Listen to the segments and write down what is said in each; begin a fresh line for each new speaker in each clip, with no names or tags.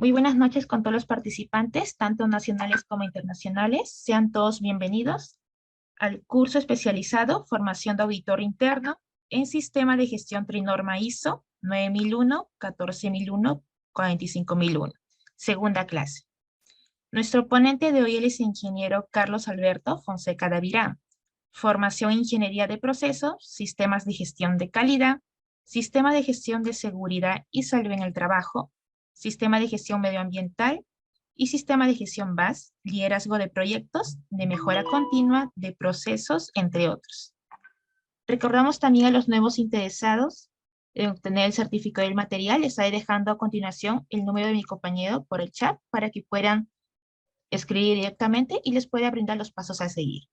Muy buenas noches con todos los participantes, tanto nacionales como internacionales. Sean todos bienvenidos al curso especializado Formación de Auditor Interno en Sistema de Gestión Trinorma ISO 9001, 14001, 45001. Segunda clase. Nuestro ponente de hoy es el ingeniero Carlos Alberto Fonseca Davirán. Formación en Ingeniería de Procesos, Sistemas de Gestión de Calidad, Sistema de Gestión de Seguridad y Salud en el Trabajo, Sistema de Gestión Medioambiental y Sistema de Gestión BAS, Liderazgo de Proyectos, de Mejora Continua, de Procesos, entre otros. Recordamos también a los nuevos interesados en obtener el certificado del material. Les estaré dejando a continuación el número de mi compañero por el chat para que puedan escribir directamente y les pueda brindar los pasos a seguir.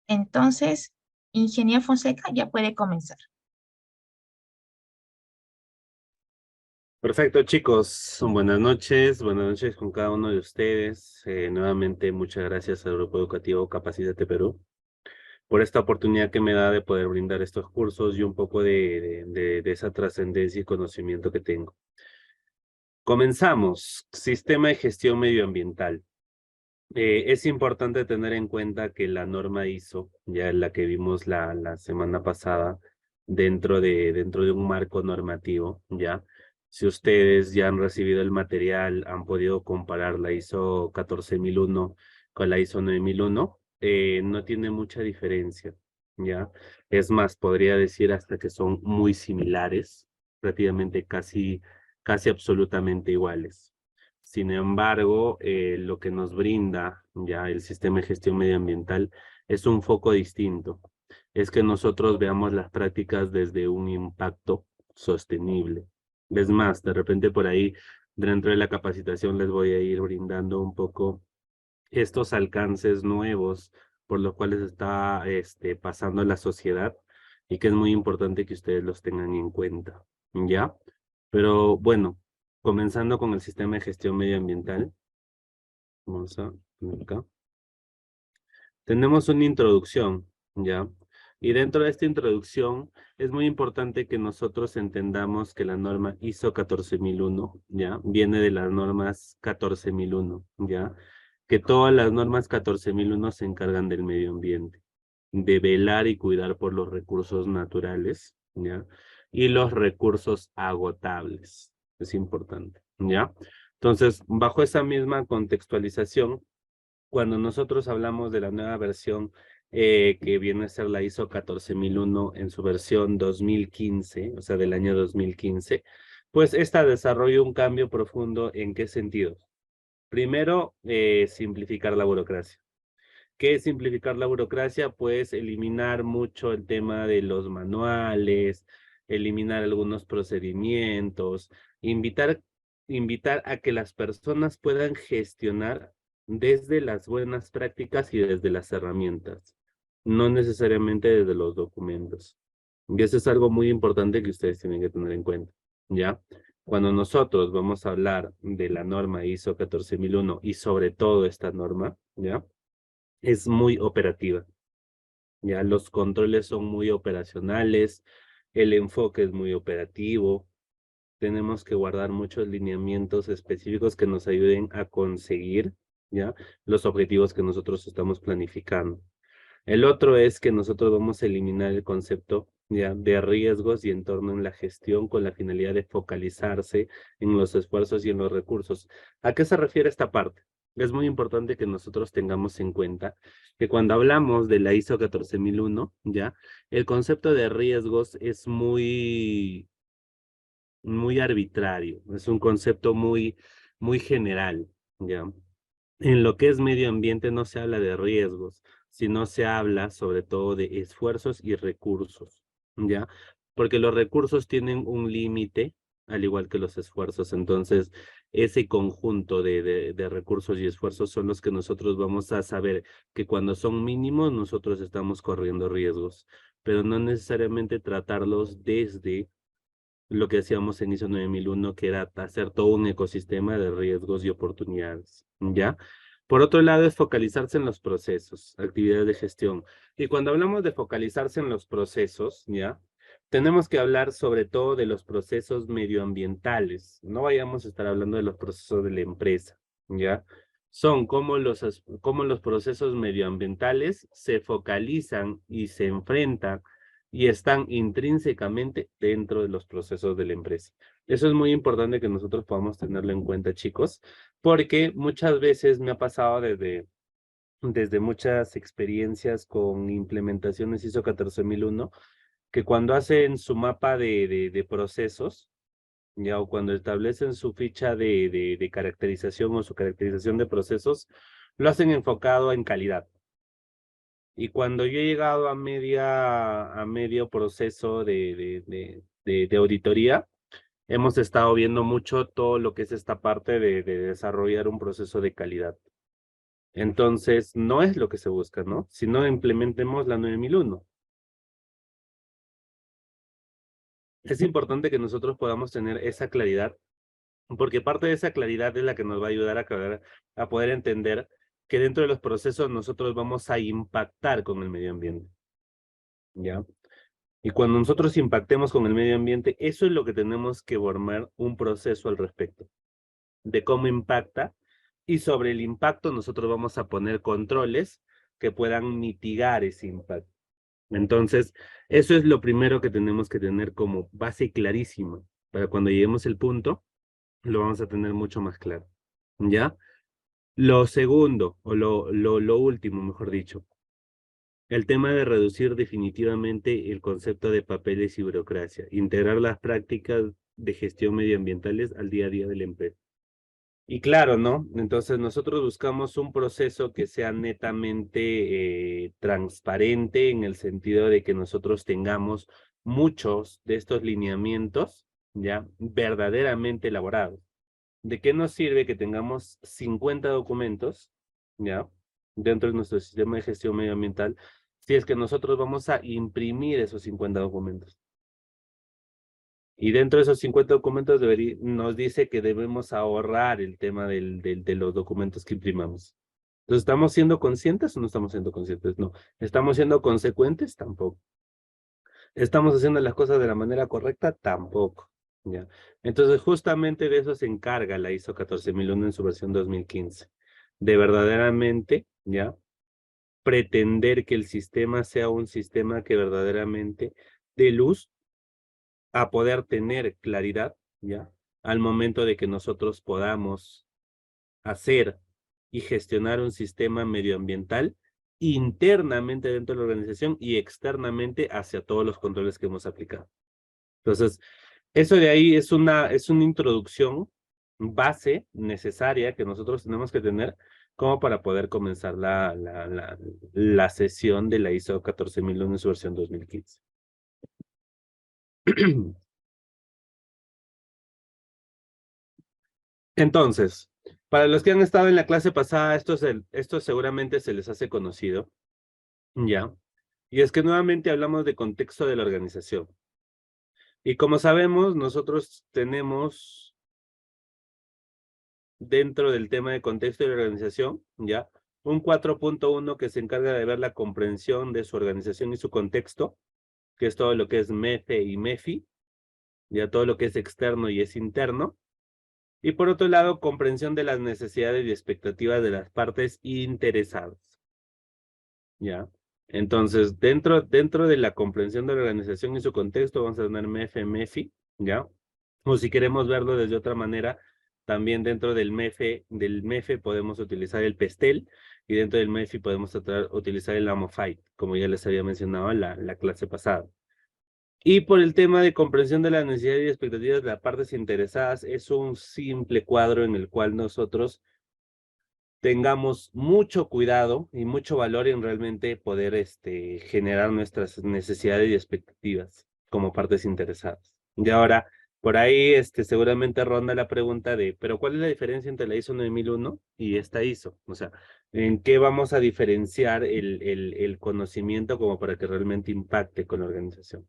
Entonces, ingeniero Fonseca ya puede comenzar.
Perfecto, chicos. Buenas noches con cada uno de ustedes. Nuevamente, muchas gracias al Grupo Educativo Capacítate Perú por esta oportunidad que me da de poder brindar estos cursos y un poco de esa trascendencia y conocimiento que tengo. Comenzamos. Sistema de gestión medioambiental. Es importante tener en cuenta que la norma ISO, ya la que vimos la semana pasada, dentro de un marco normativo, ya. Si ustedes ya han recibido el material, han podido comparar la ISO 14001 con la ISO 9001, no tiene mucha diferencia, ya. Es más, podría decir hasta que son muy similares, prácticamente casi absolutamente iguales. Sin embargo, lo que nos brinda ya el sistema de gestión medioambiental es un foco distinto. Es que nosotros veamos las prácticas desde un impacto sostenible. Es más, de repente por ahí, dentro de la capacitación, les voy a ir brindando un poco estos alcances nuevos por los cuales está pasando la sociedad y que es muy importante que ustedes los tengan en cuenta, ¿ya? Pero bueno, comenzando con el sistema de gestión medioambiental, vamos a poner acá. Tenemos una introducción, ¿ya? Y dentro de esta introducción es muy importante que nosotros entendamos que la norma ISO 14001, ¿ya? Viene de las normas 14001, ¿ya? Que todas las normas 14001 se encargan del medio ambiente, de velar y cuidar por los recursos naturales, ¿ya? Y los recursos agotables, es importante, ¿ya? Entonces, bajo esa misma contextualización, cuando nosotros hablamos de la nueva versión que viene a ser la ISO 14001 en su versión 2015, o sea, del año 2015, pues esta desarrolla un cambio profundo. ¿En qué sentido? Primero, simplificar la burocracia. ¿Qué es simplificar la burocracia? Pues eliminar mucho el tema de los manuales, eliminar algunos procedimientos, invitar, invitar a que las personas puedan gestionar desde las buenas prácticas y desde las herramientas, no necesariamente desde los documentos. Y eso es algo muy importante que ustedes tienen que tener en cuenta, ¿ya? Cuando nosotros vamos a hablar de la norma ISO 14001 y sobre todo esta norma, ¿ya? Es muy operativa. Ya los controles son muy operacionales, el enfoque es muy operativo. Tenemos que guardar muchos lineamientos específicos que nos ayuden a conseguir, ya, los objetivos que nosotros estamos planificando. El otro es que nosotros vamos a eliminar el concepto, ya, de riesgos y entorno en la gestión con la finalidad de focalizarse en los esfuerzos y en los recursos. ¿A qué se refiere esta parte? Es muy importante que nosotros tengamos en cuenta que cuando hablamos de la ISO 14001, ya, el concepto de riesgos es muy arbitrario, es un concepto muy general, ya. En lo que es medio ambiente no se habla de riesgos, sino se habla sobre todo de esfuerzos y recursos, ¿ya? Porque los recursos tienen un límite, al igual que los esfuerzos. Entonces, ese conjunto de recursos y esfuerzos son los que nosotros vamos a saber que cuando son mínimos nosotros estamos corriendo riesgos, pero no necesariamente tratarlos desde lo que hacíamos en ISO 9001, que era hacer todo un ecosistema de riesgos y oportunidades, ¿ya? Por otro lado, es focalizarse en los procesos, actividades de gestión. Y cuando hablamos de focalizarse en los procesos, ¿ya? tenemos que hablar sobre todo de los procesos medioambientales. No vayamos a estar hablando de los procesos de la empresa, ¿ya? Son como cómo los procesos medioambientales se focalizan y se enfrentan y están intrínsecamente dentro de los procesos de la empresa. Eso es muy importante que nosotros podamos tenerlo en cuenta, chicos, porque muchas veces me ha pasado desde muchas experiencias con implementaciones ISO 14001, que cuando hacen su mapa de procesos, ya, o cuando establecen su ficha de caracterización o su caracterización de procesos, lo hacen enfocado en calidad. Y cuando yo he llegado a medio proceso de auditoría, hemos estado viendo mucho todo lo que es esta parte de desarrollar un proceso de calidad. Entonces, no es lo que se busca, ¿no? Si no implementemos la 9001. Es importante que nosotros podamos tener esa claridad, porque parte de esa claridad es la que nos va a ayudar a poder entender que dentro de los procesos nosotros vamos a impactar con el medio ambiente, ¿ya? Y cuando nosotros impactemos con el medio ambiente, eso es lo que tenemos que formar un proceso al respecto, de cómo impacta, y sobre el impacto nosotros vamos a poner controles que puedan mitigar ese impacto. Entonces, eso es lo primero que tenemos que tener como base clarísima, para cuando lleguemos al punto, lo vamos a tener mucho más claro, ¿ya? Lo segundo, o lo último, mejor dicho, el tema de reducir definitivamente el concepto de papeles y burocracia, integrar las prácticas de gestión medioambientales al día a día de la empresa. Y claro, ¿no? Entonces nosotros buscamos un proceso que sea netamente transparente, en el sentido de que nosotros tengamos muchos de estos lineamientos ya verdaderamente elaborados. ¿De qué nos sirve que tengamos 50 documentos ya dentro de nuestro sistema de gestión medioambiental si es que nosotros vamos a imprimir esos 50 documentos? Y dentro de esos 50 documentos nos dice que debemos ahorrar el tema de los documentos que imprimamos. Entonces, ¿estamos siendo conscientes o no estamos siendo conscientes? No. ¿Estamos siendo consecuentes? Tampoco. ¿Estamos haciendo las cosas de la manera correcta? Tampoco. ¿Ya? Entonces, justamente de eso se encarga la ISO 14001 en su versión 2015. De verdaderamente, ¿ya? Pretender que el sistema sea un sistema que verdaderamente dé luz a poder tener claridad, ¿ya? Al momento de que nosotros podamos hacer y gestionar un sistema medioambiental internamente dentro de la organización y externamente hacia todos los controles que hemos aplicado. Entonces, eso de ahí es una introducción base necesaria que nosotros tenemos que tener como para poder comenzar la sesión de la ISO 14001 en su versión 2015. Entonces, para los que han estado en la clase pasada, esto seguramente se les hace conocido, ¿ya? Y es que nuevamente hablamos de contexto de la organización. Y como sabemos, nosotros tenemos dentro del tema de contexto de la organización, ¿ya? Un 4.1 que se encarga de ver la comprensión de su organización y su contexto, que es todo lo que es MEFE y MEFI, ya todo lo que es externo y es interno. Y por otro lado, comprensión de las necesidades y expectativas de las partes interesadas. ¿Ya? Entonces, dentro de la comprensión de la organización y su contexto, vamos a tener MEFE, MEFI, ¿ya? O si queremos verlo desde otra manera, también dentro del MEFE podemos utilizar el PESTEL, y dentro del MEFI podemos utilizar el AMOFITE, como ya les había mencionado en la clase pasada. Y por el tema de comprensión de las necesidades y expectativas de las partes interesadas, es un simple cuadro en el cual nosotros tengamos mucho cuidado y mucho valor en realmente poder generar nuestras necesidades y expectativas como partes interesadas. Y ahora, por ahí seguramente ronda la pregunta de, ¿pero cuál es la diferencia entre la ISO 9001 y esta ISO? O sea, ¿en qué vamos a diferenciar el conocimiento como para que realmente impacte con la organización?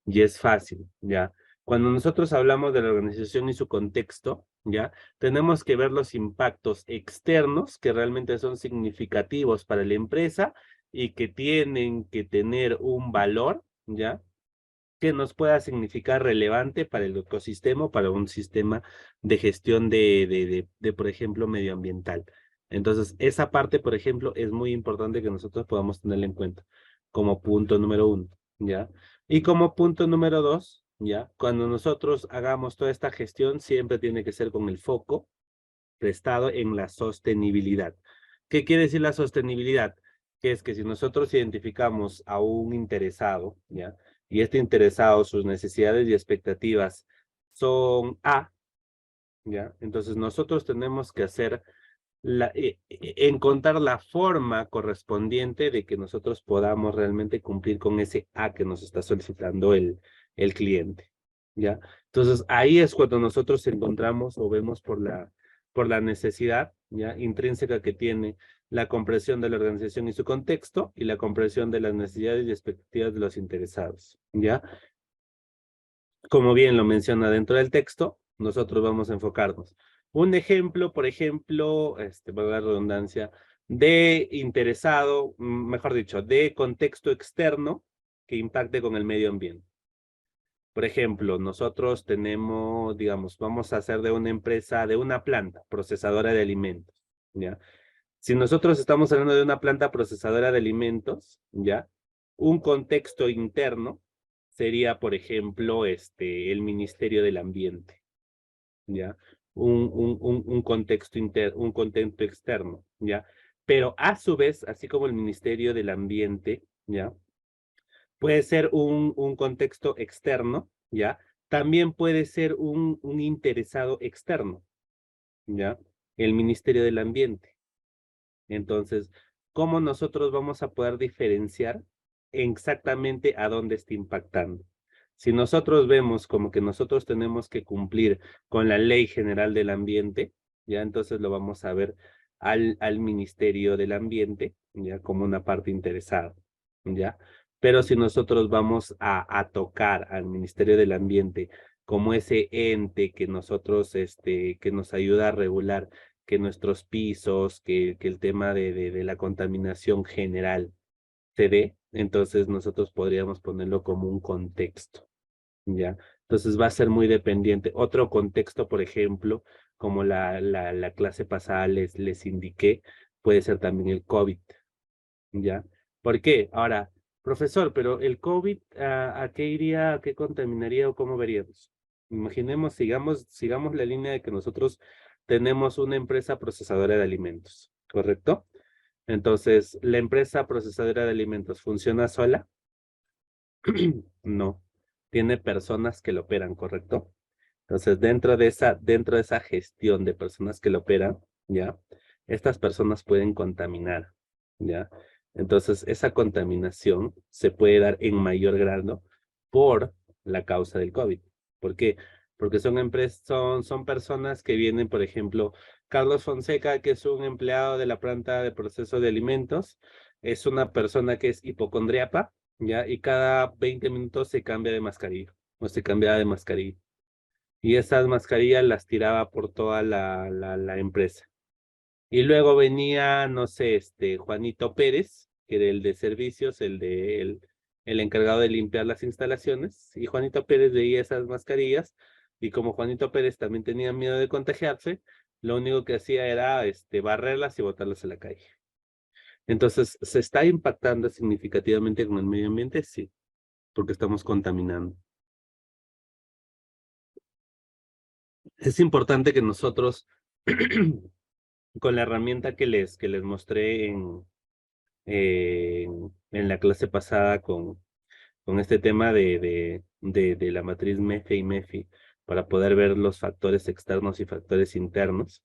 Y es fácil, ¿ya? Cuando nosotros hablamos de la organización y su contexto, ¿ya? Tenemos que ver los impactos externos que realmente son significativos para la empresa y que tienen que tener un valor, ¿ya? que nos pueda significar relevante para el ecosistema o para un sistema de gestión por ejemplo, medioambiental. Entonces, esa parte, por ejemplo, es muy importante que nosotros podamos tenerla en cuenta como punto número 1, ¿ya? Y como punto número 2, ¿ya? Cuando nosotros hagamos toda esta gestión, siempre tiene que ser con el foco prestado en la sostenibilidad. ¿Qué quiere decir la sostenibilidad? Que es que si nosotros identificamos a un interesado, ¿ya? Y este interesado, sus necesidades y expectativas son A, ¿ya? Entonces nosotros tenemos que hacer encontrar la forma correspondiente de que nosotros podamos realmente cumplir con ese A que nos está solicitando el cliente, ¿ya? Entonces, ahí es cuando nosotros encontramos o vemos por la necesidad, ¿ya? Intrínseca que tiene la comprensión de la organización y su contexto y la comprensión de las necesidades y expectativas de los interesados, ¿ya? Como bien lo menciona dentro del texto, nosotros vamos a enfocarnos. Un ejemplo, por ejemplo, valga la redundancia, de interesado, mejor dicho, de contexto externo que impacte con el medio ambiente. Por ejemplo, nosotros tenemos, digamos, vamos a hacer de una empresa, de una planta procesadora de alimentos, ¿ya? Si nosotros estamos hablando de una planta procesadora de alimentos, ¿ya? Un contexto interno sería, por ejemplo, el Ministerio del Ambiente, ¿ya? Un contexto un contexto externo, ¿ya? Pero a su vez, así como el Ministerio del Ambiente, ¿ya? Puede ser un contexto externo, ¿ya? También puede ser un interesado externo, ¿ya? El Ministerio del Ambiente. Entonces, ¿cómo nosotros vamos a poder diferenciar exactamente a dónde está impactando? Si nosotros vemos como que nosotros tenemos que cumplir con la Ley General del Ambiente, ya entonces lo vamos a ver al Ministerio del Ambiente, ya como una parte interesada, ya. Pero si nosotros vamos a tocar al Ministerio del Ambiente como ese ente que nosotros, que nos ayuda a regular que nuestros pisos, que el tema de la contaminación general se dé, entonces nosotros podríamos ponerlo como un contexto, ¿ya? Entonces va a ser muy dependiente. Otro contexto, por ejemplo, como la clase pasada les indiqué, puede ser también el COVID, ¿ya? ¿Por qué? Ahora, profesor, pero el COVID, ¿a qué iría, a qué contaminaría o cómo veríamos? Imaginemos, sigamos la línea de que nosotros tenemos una empresa procesadora de alimentos, ¿correcto? Entonces, ¿la empresa procesadora de alimentos funciona sola? No, tiene personas que lo operan, ¿correcto? Entonces, dentro de esa gestión de personas que lo operan, ¿ya? Estas personas pueden contaminar, ¿ya? Entonces, esa contaminación se puede dar en mayor grado por la causa del COVID. ¿Por qué? Porque son personas que vienen, por ejemplo, Carlos Fonseca, que es un empleado de la planta de proceso de alimentos, es una persona que es hipocondriaca, ¿ya? Y cada 20 minutos se cambia de mascarilla, o se cambiaba de mascarilla. Y esas mascarillas las tiraba por toda la empresa. Y luego venía, no sé, Juanito Pérez, que era el de servicios, el encargado de limpiar las instalaciones, y Juanito Pérez veía esas mascarillas, y como Juanito Pérez también tenía miedo de contagiarse, lo único que hacía era barrerlas y botarlas a la calle. Entonces, ¿se está impactando significativamente con el medio ambiente? Sí, porque estamos contaminando. Es importante que nosotros, con la herramienta que les mostré en la clase pasada con este tema de la matriz MEFE y MEFI, para poder ver los factores externos y factores internos,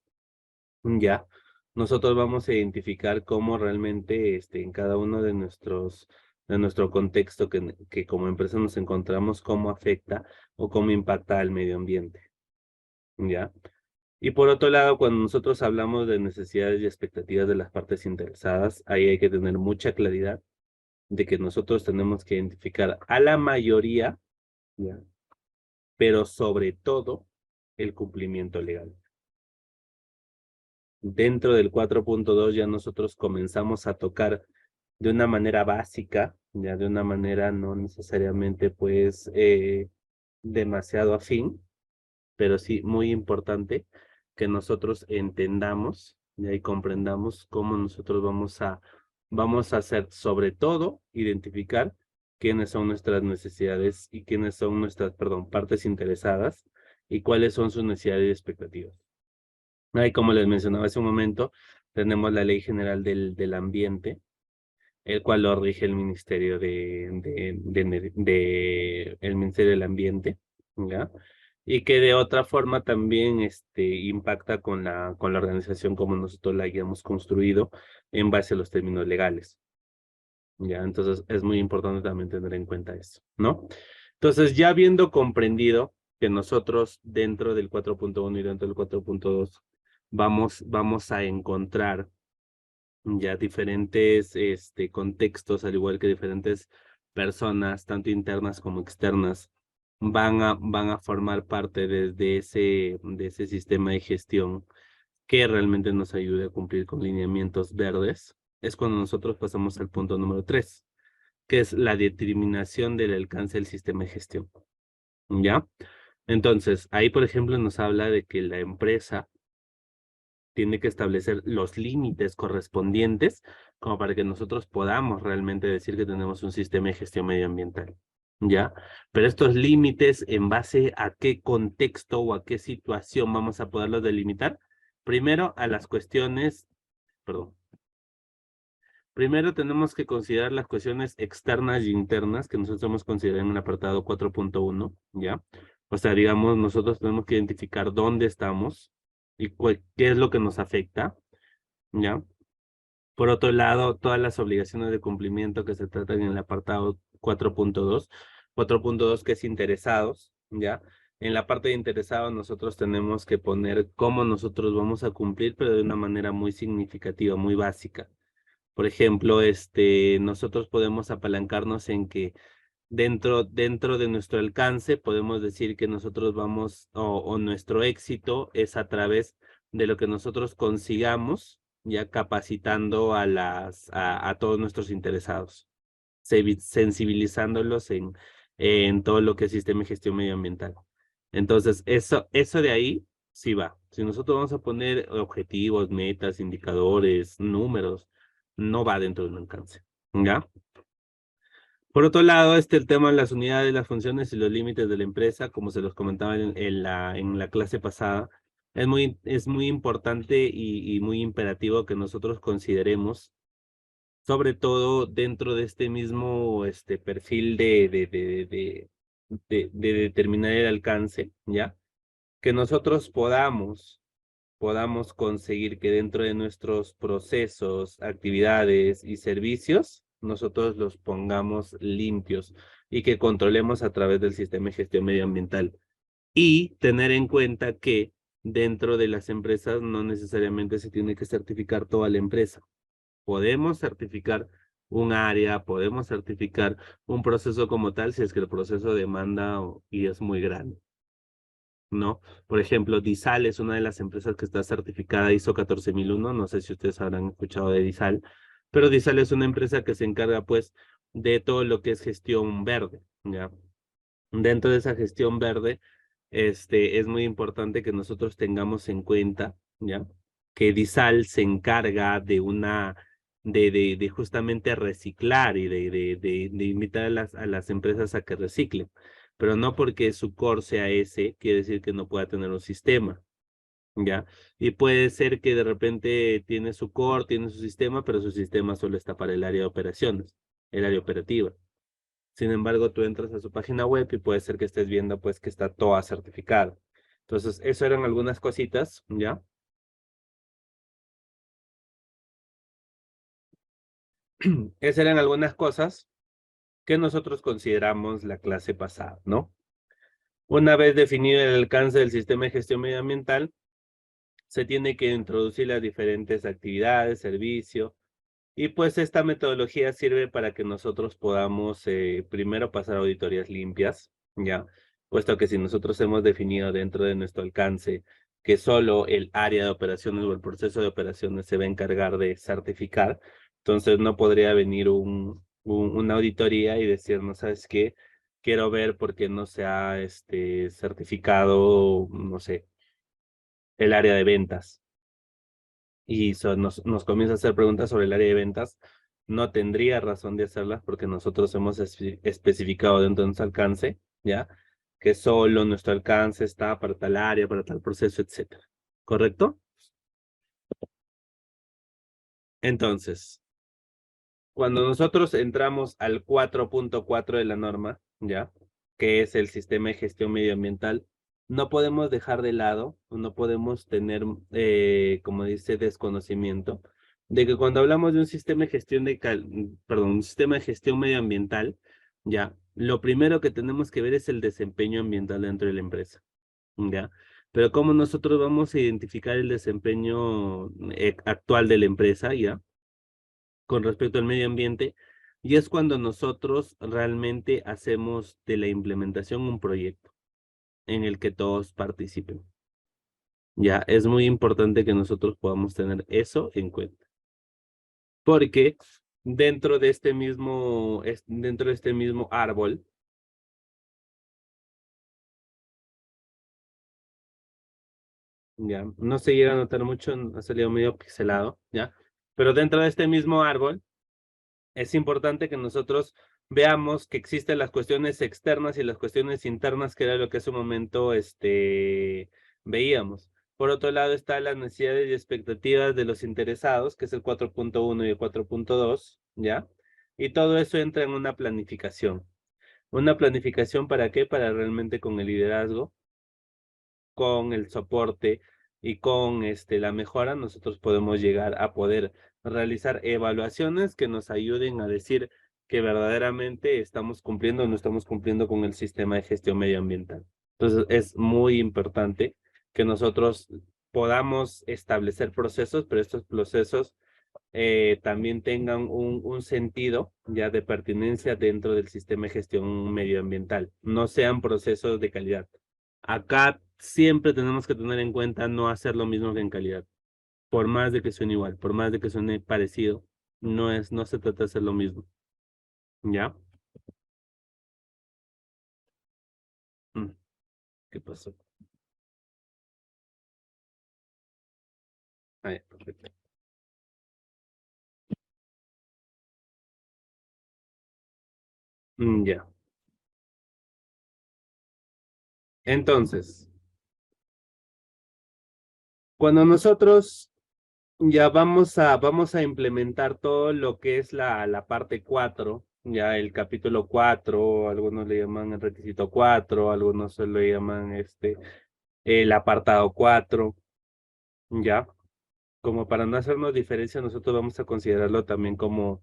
ya, nosotros vamos a identificar cómo realmente en cada uno de nuestro contexto que como empresa nos encontramos, cómo afecta o cómo impacta al medio ambiente, ¿ya? Y por otro lado, cuando nosotros hablamos de necesidades y expectativas de las partes interesadas, ahí hay que tener mucha claridad de que nosotros tenemos que identificar a la mayoría, ¿ya? Pero sobre todo el cumplimiento legal. Dentro del 4.2 ya nosotros comenzamos a tocar de una manera básica, ya de una manera no necesariamente pues demasiado afín, pero sí muy importante que nosotros entendamos y comprendamos cómo nosotros vamos a hacer, sobre todo, identificar quiénes son nuestras necesidades y quiénes son nuestras, perdón, partes interesadas y cuáles son sus necesidades y expectativas. Ahí, como les mencionaba hace un momento, tenemos la Ley General del Ambiente, el cual lo rige el Ministerio el Ministerio del Ambiente, ¿ya? Y que de otra forma también impacta con la organización como nosotros la hayamos construido en base a los términos legales, ¿ya? Entonces es muy importante también tener en cuenta eso, ¿no? Entonces, ya habiendo comprendido que nosotros dentro del 4.1 y dentro del 4.2 vamos a encontrar ya diferentes contextos, al igual que diferentes personas, tanto internas como externas, van a formar parte de ese sistema de gestión que realmente nos ayude a cumplir con lineamientos verdes. Es cuando nosotros pasamos al punto número 3, que es la determinación del alcance del sistema de gestión. ¿Ya? Entonces, ahí, por ejemplo, nos habla de que la empresa tiene que establecer los límites correspondientes como para que nosotros podamos realmente decir que tenemos un sistema de gestión medioambiental, ¿ya? Pero estos límites, ¿en base a qué contexto o a qué situación vamos a poderlos delimitar? Primero, a las cuestiones, perdón. Primero tenemos que considerar las cuestiones externas y internas que nosotros hemos considerado en el apartado 4.1, ¿ya? O sea, digamos, nosotros tenemos que identificar dónde estamos y qué es lo que nos afecta, ¿ya? Por otro lado, todas las obligaciones de cumplimiento que se tratan en el apartado 4.2, 4.2 que es interesados, ¿ya? En la parte de interesados nosotros tenemos que poner cómo nosotros vamos a cumplir, pero de una manera muy significativa, muy básica. Por ejemplo, nosotros podemos apalancarnos en que dentro de nuestro alcance podemos decir que nosotros vamos o nuestro éxito es a través de lo que nosotros consigamos ya capacitando a todos nuestros interesados, sensibilizándolos en todo lo que es sistema de gestión medioambiental. Entonces, eso de ahí sí va. Si nosotros vamos a poner objetivos, metas, indicadores, números, no va dentro de un alcance, ¿ya? Por otro lado, el tema de las unidades, las funciones y los límites de la empresa, como se los comentaba en la clase pasada, es muy importante y muy imperativo que nosotros consideremos, sobre todo dentro de este mismo perfil de determinar el alcance, ¿ya? Que nosotros podamos conseguir que dentro de nuestros procesos, actividades y servicios, nosotros los pongamos limpios y que controlemos a través del sistema de gestión medioambiental. Y tener en cuenta que dentro de las empresas no necesariamente se tiene que certificar toda la empresa. Podemos certificar un área, podemos certificar un proceso como tal si es que el proceso demanda y es muy grande, ¿no? Por ejemplo, Disal es una de las empresas que está certificada ISO 14001, no sé si ustedes habrán escuchado de Disal, pero Disal es una empresa que se encarga pues de todo lo que es gestión verde, ¿ya? Dentro de esa gestión verde, es muy importante que nosotros tengamos en cuenta, ¿ya? Que Disal se encarga de justamente reciclar y de invitar a a las empresas a que reciclen. Pero no porque su core sea ese, quiere decir que no pueda tener un sistema, ¿ya? Y puede ser que de repente tiene su core, tiene su sistema, pero su sistema solo está para el área de operaciones, el área operativa. Sin embargo, tú entras a su página web y puede ser que estés viendo pues que está toda certificada. Entonces, eso eran algunas cositas, ¿ya? Esas eran algunas cosas que nosotros consideramos la clase pasada, ¿no? Una vez definido el alcance del sistema de gestión medioambiental, se tiene que introducir las diferentes actividades, servicio, y pues esta metodología sirve para que nosotros podamos primero pasar auditorías limpias, ¿ya? Puesto que si nosotros hemos definido dentro de nuestro alcance que solo el área de operaciones o el proceso de operaciones se va a encargar de certificar, Entonces no podría venir una auditoría y decir, no sabes qué, quiero ver por qué no se ha certificado, no sé, el área de ventas. Y nos comienza a hacer preguntas sobre el área de ventas. No tendría razón de hacerlas porque nosotros hemos especificado dentro de nuestro alcance, ¿ya? Que solo nuestro alcance está para tal área, para tal proceso, etcétera. ¿Correcto? Entonces, cuando nosotros entramos al 4.4 de la norma, ¿ya? Que es el sistema de gestión medioambiental, no podemos dejar de lado, no podemos tener, como dice, desconocimiento, de que cuando hablamos de un sistema de gestión perdón, un sistema de gestión medioambiental, ¿ya? Lo primero que tenemos que ver es el desempeño ambiental dentro de la empresa, ¿ya? Pero cómo nosotros vamos a identificar el desempeño actual de la empresa, ¿ya? Con respecto al medio ambiente, y es cuando nosotros realmente hacemos de la implementación un proyecto en el que todos participen. Ya, es muy importante que nosotros podamos tener eso en cuenta, porque dentro de este mismo árbol, ya, no se llega a notar mucho, ha salido medio pixelado, ya, pero dentro de este mismo árbol, es importante que nosotros veamos que existen las cuestiones externas y las cuestiones internas, que era lo que hace un momento veíamos. Por otro lado está las necesidades y expectativas de los interesados, que es el 4.1 y el 4.2, ¿ya? Y todo eso entra en una planificación. ¿Una planificación para qué? Para realmente con el liderazgo, con el soporte y con la mejora, nosotros podemos llegar a poder realizar evaluaciones que nos ayuden a decir que verdaderamente estamos cumpliendo o no estamos cumpliendo con el sistema de gestión medioambiental. Entonces, es muy importante que nosotros podamos establecer procesos, pero estos procesos también tengan un sentido ya de pertinencia dentro del sistema de gestión medioambiental, no sean procesos de calidad. Acá siempre tenemos que tener en cuenta no hacer lo mismo que en calidad, por más de que suene igual, por más de que suene parecido, no se trata de hacer lo mismo, ¿ya? Mm, ¿Qué pasó? Ah, ya, perfecto. Ya. Entonces, cuando nosotros ya vamos a implementar todo lo que es la parte 4, ya el capítulo 4, algunos le llaman el requisito 4, algunos se lo llaman el apartado 4, ya. Como para no hacernos diferencia, nosotros vamos a considerarlo también como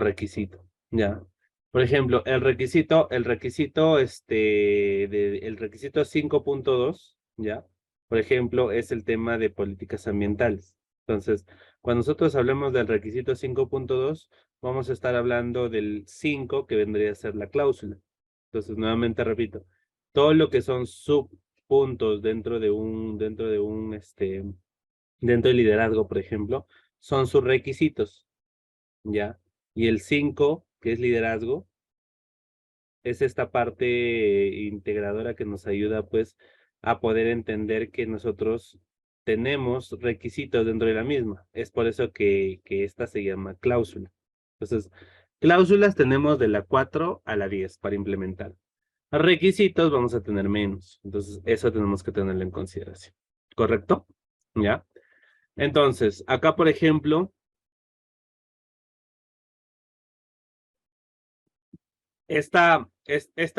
requisito, ya. Por ejemplo, el requisito 5.2, ya. Por ejemplo, es el tema de políticas ambientales. Entonces, cuando nosotros hablemos del requisito 5.2, vamos a estar hablando del 5, que vendría a ser la cláusula. Entonces, nuevamente repito, todo lo que son subpuntos dentro del liderazgo, por ejemplo, son sus requisitos, ¿ya? Y el 5, que es liderazgo, es esta parte integradora que nos ayuda, pues, a poder entender que nosotros tenemos requisitos dentro de la misma. Es por eso que esta se llama cláusula. Entonces, cláusulas tenemos de la 4 a la 10 para implementar. Requisitos vamos a tener menos. Entonces, eso tenemos que tenerlo en consideración. ¿Correcto? ¿Ya? Entonces, acá, por ejemplo, esta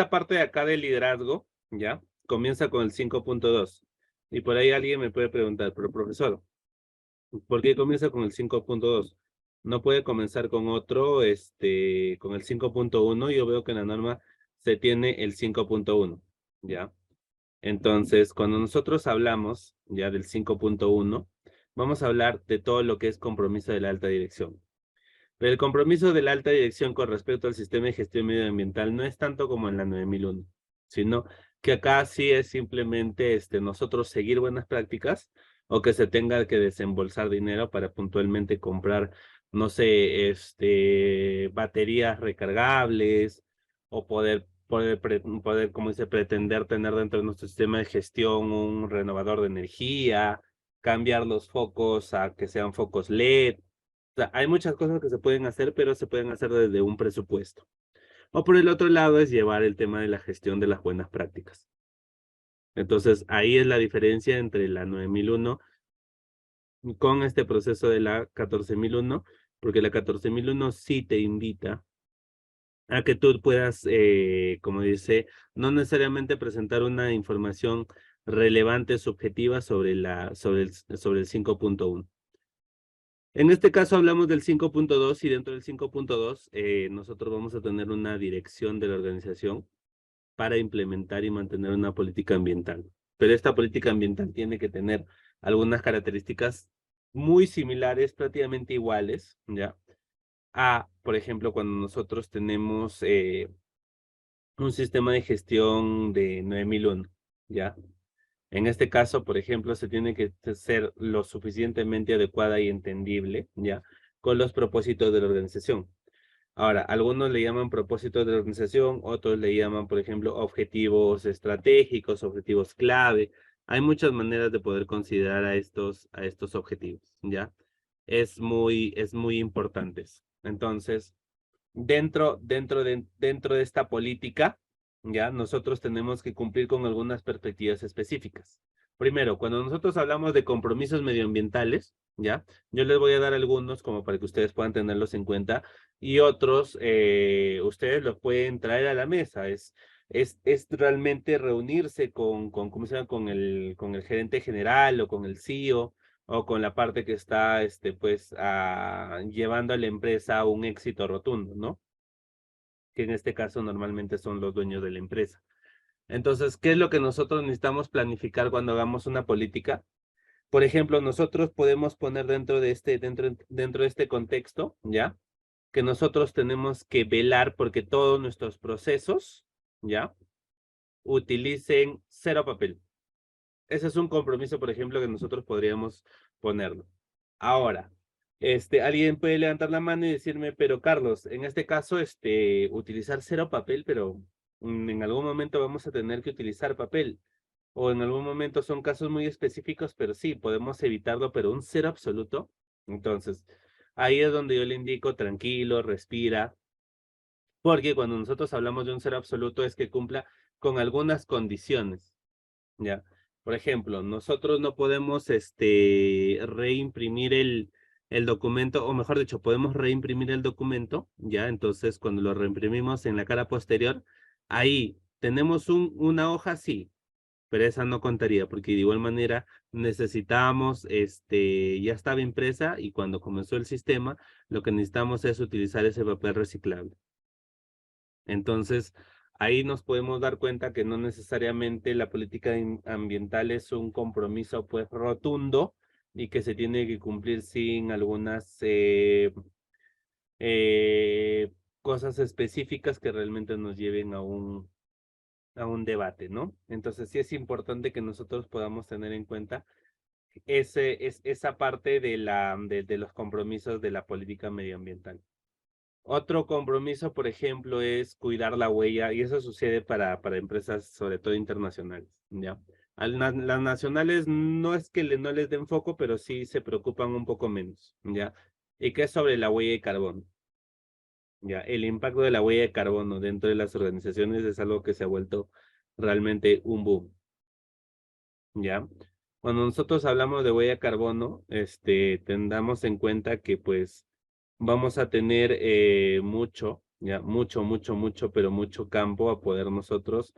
parte de acá del liderazgo, ¿ya? Comienza con el 5.2. Y por ahí alguien me puede preguntar, pero profesor, ¿por qué comienza con el 5.2? No puede comenzar con otro, con el 5.1. Yo veo que en la norma se tiene el 5.1, ¿ya? Entonces, cuando nosotros hablamos ya del 5.1, vamos a hablar de todo lo que es compromiso de la alta dirección. Pero el compromiso de la alta dirección con respecto al sistema de gestión medioambiental no es tanto como en la 9001, sino que acá sí es simplemente nosotros seguir buenas prácticas o que se tenga que desembolsar dinero para puntualmente comprar no sé, baterías recargables o poder, como dice, pretender tener dentro de nuestro sistema de gestión un renovador de energía, cambiar los focos a que sean focos LED. O sea, hay muchas cosas que se pueden hacer, pero se pueden hacer desde un presupuesto. O por el otro lado es llevar el tema de la gestión de las buenas prácticas. Entonces, ahí es la diferencia entre la 9001 con este proceso de la 14001, porque la 14001 sí te invita a que tú puedas, como dice, no necesariamente presentar una información relevante, subjetiva sobre el 5.1. En este caso hablamos del 5.2 y dentro del 5.2 nosotros vamos a tener una dirección de la organización para implementar y mantener una política ambiental. Pero esta política ambiental tiene que tener algunas características muy similares, prácticamente iguales, ¿ya? Por ejemplo, cuando nosotros tenemos un sistema de gestión de 9001, ¿ya? En este caso, por ejemplo, se tiene que ser lo suficientemente adecuada y entendible, ¿ya? Con los propósitos de la organización. Ahora, algunos le llaman propósitos de la organización, otros le llaman, por ejemplo, objetivos estratégicos, objetivos clave. Hay muchas maneras de poder considerar a estos objetivos, ¿ya? Es muy importantes. Entonces, dentro de esta política, ya nosotros tenemos que cumplir con algunas perspectivas específicas. Primero, cuando nosotros hablamos de compromisos medioambientales, ya, yo les voy a dar algunos como para que ustedes puedan tenerlos en cuenta y otros ustedes los pueden traer a la mesa. Es realmente reunirse ¿cómo se llama? Con el gerente general o con el CEO o con la parte que está, pues, llevando a la empresa a un éxito rotundo, ¿no? Que en este caso normalmente son los dueños de la empresa. Entonces, ¿qué es lo que nosotros necesitamos planificar cuando hagamos una política? Por ejemplo, nosotros podemos poner dentro de este contexto, ¿ya? Que nosotros tenemos que velar porque todos nuestros procesos, ¿ya? Utilicen cero papel. Ese es un compromiso, por ejemplo, que nosotros podríamos ponerlo. Ahora, alguien puede levantar la mano y decirme, pero Carlos, en este caso, utilizar cero papel, pero en algún momento vamos a tener que utilizar papel. O en algún momento son casos muy específicos, pero sí, podemos evitarlo, pero un cero absoluto. Entonces, ahí es donde yo le indico, tranquilo, respira, porque cuando nosotros hablamos de un cero absoluto es que cumpla con algunas condiciones. Ya. Por ejemplo, nosotros no podemos reimprimir el documento, o mejor dicho, podemos reimprimir el documento, ya. Entonces, cuando lo reimprimimos en la cara posterior, ahí tenemos una hoja, sí, pero esa no contaría, porque de igual manera necesitamos, ya estaba impresa y cuando comenzó el sistema, lo que necesitamos es utilizar ese papel reciclable. Entonces, ahí nos podemos dar cuenta que no necesariamente la política ambiental es un compromiso pues rotundo y que se tiene que cumplir sin algunas eh, cosas específicas que realmente nos lleven a un debate, ¿no? Entonces, sí es importante que nosotros podamos tener en cuenta esa parte de los compromisos de la política medioambiental. Otro compromiso, por ejemplo, es cuidar la huella, y eso sucede para empresas, sobre todo internacionales, ¿ya? Las nacionales no es que no les den foco, pero sí se preocupan un poco menos, ¿ya? ¿Y qué es sobre la huella de carbono? ¿Ya? El impacto de la huella de carbono dentro de las organizaciones es algo que se ha vuelto realmente un boom, ¿ya? Cuando nosotros hablamos de huella de carbono, tengamos en cuenta que, pues, vamos a tener mucho, ya, mucho, mucho, mucho, pero mucho campo a poder nosotros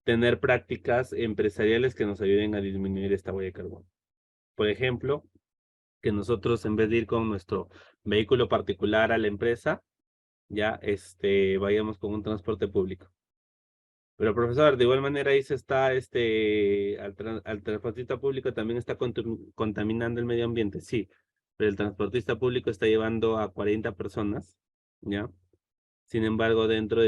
tener prácticas empresariales que nos ayuden a disminuir esta huella de carbono. Por ejemplo, que nosotros en vez de ir con nuestro vehículo particular a la empresa, ya, vayamos con un transporte público. Pero profesor, de igual manera ahí se está, al transportista público también está contaminando el medio ambiente, sí, pero el transportista público está llevando a 40 personas, ¿ya? Sin embargo, dentro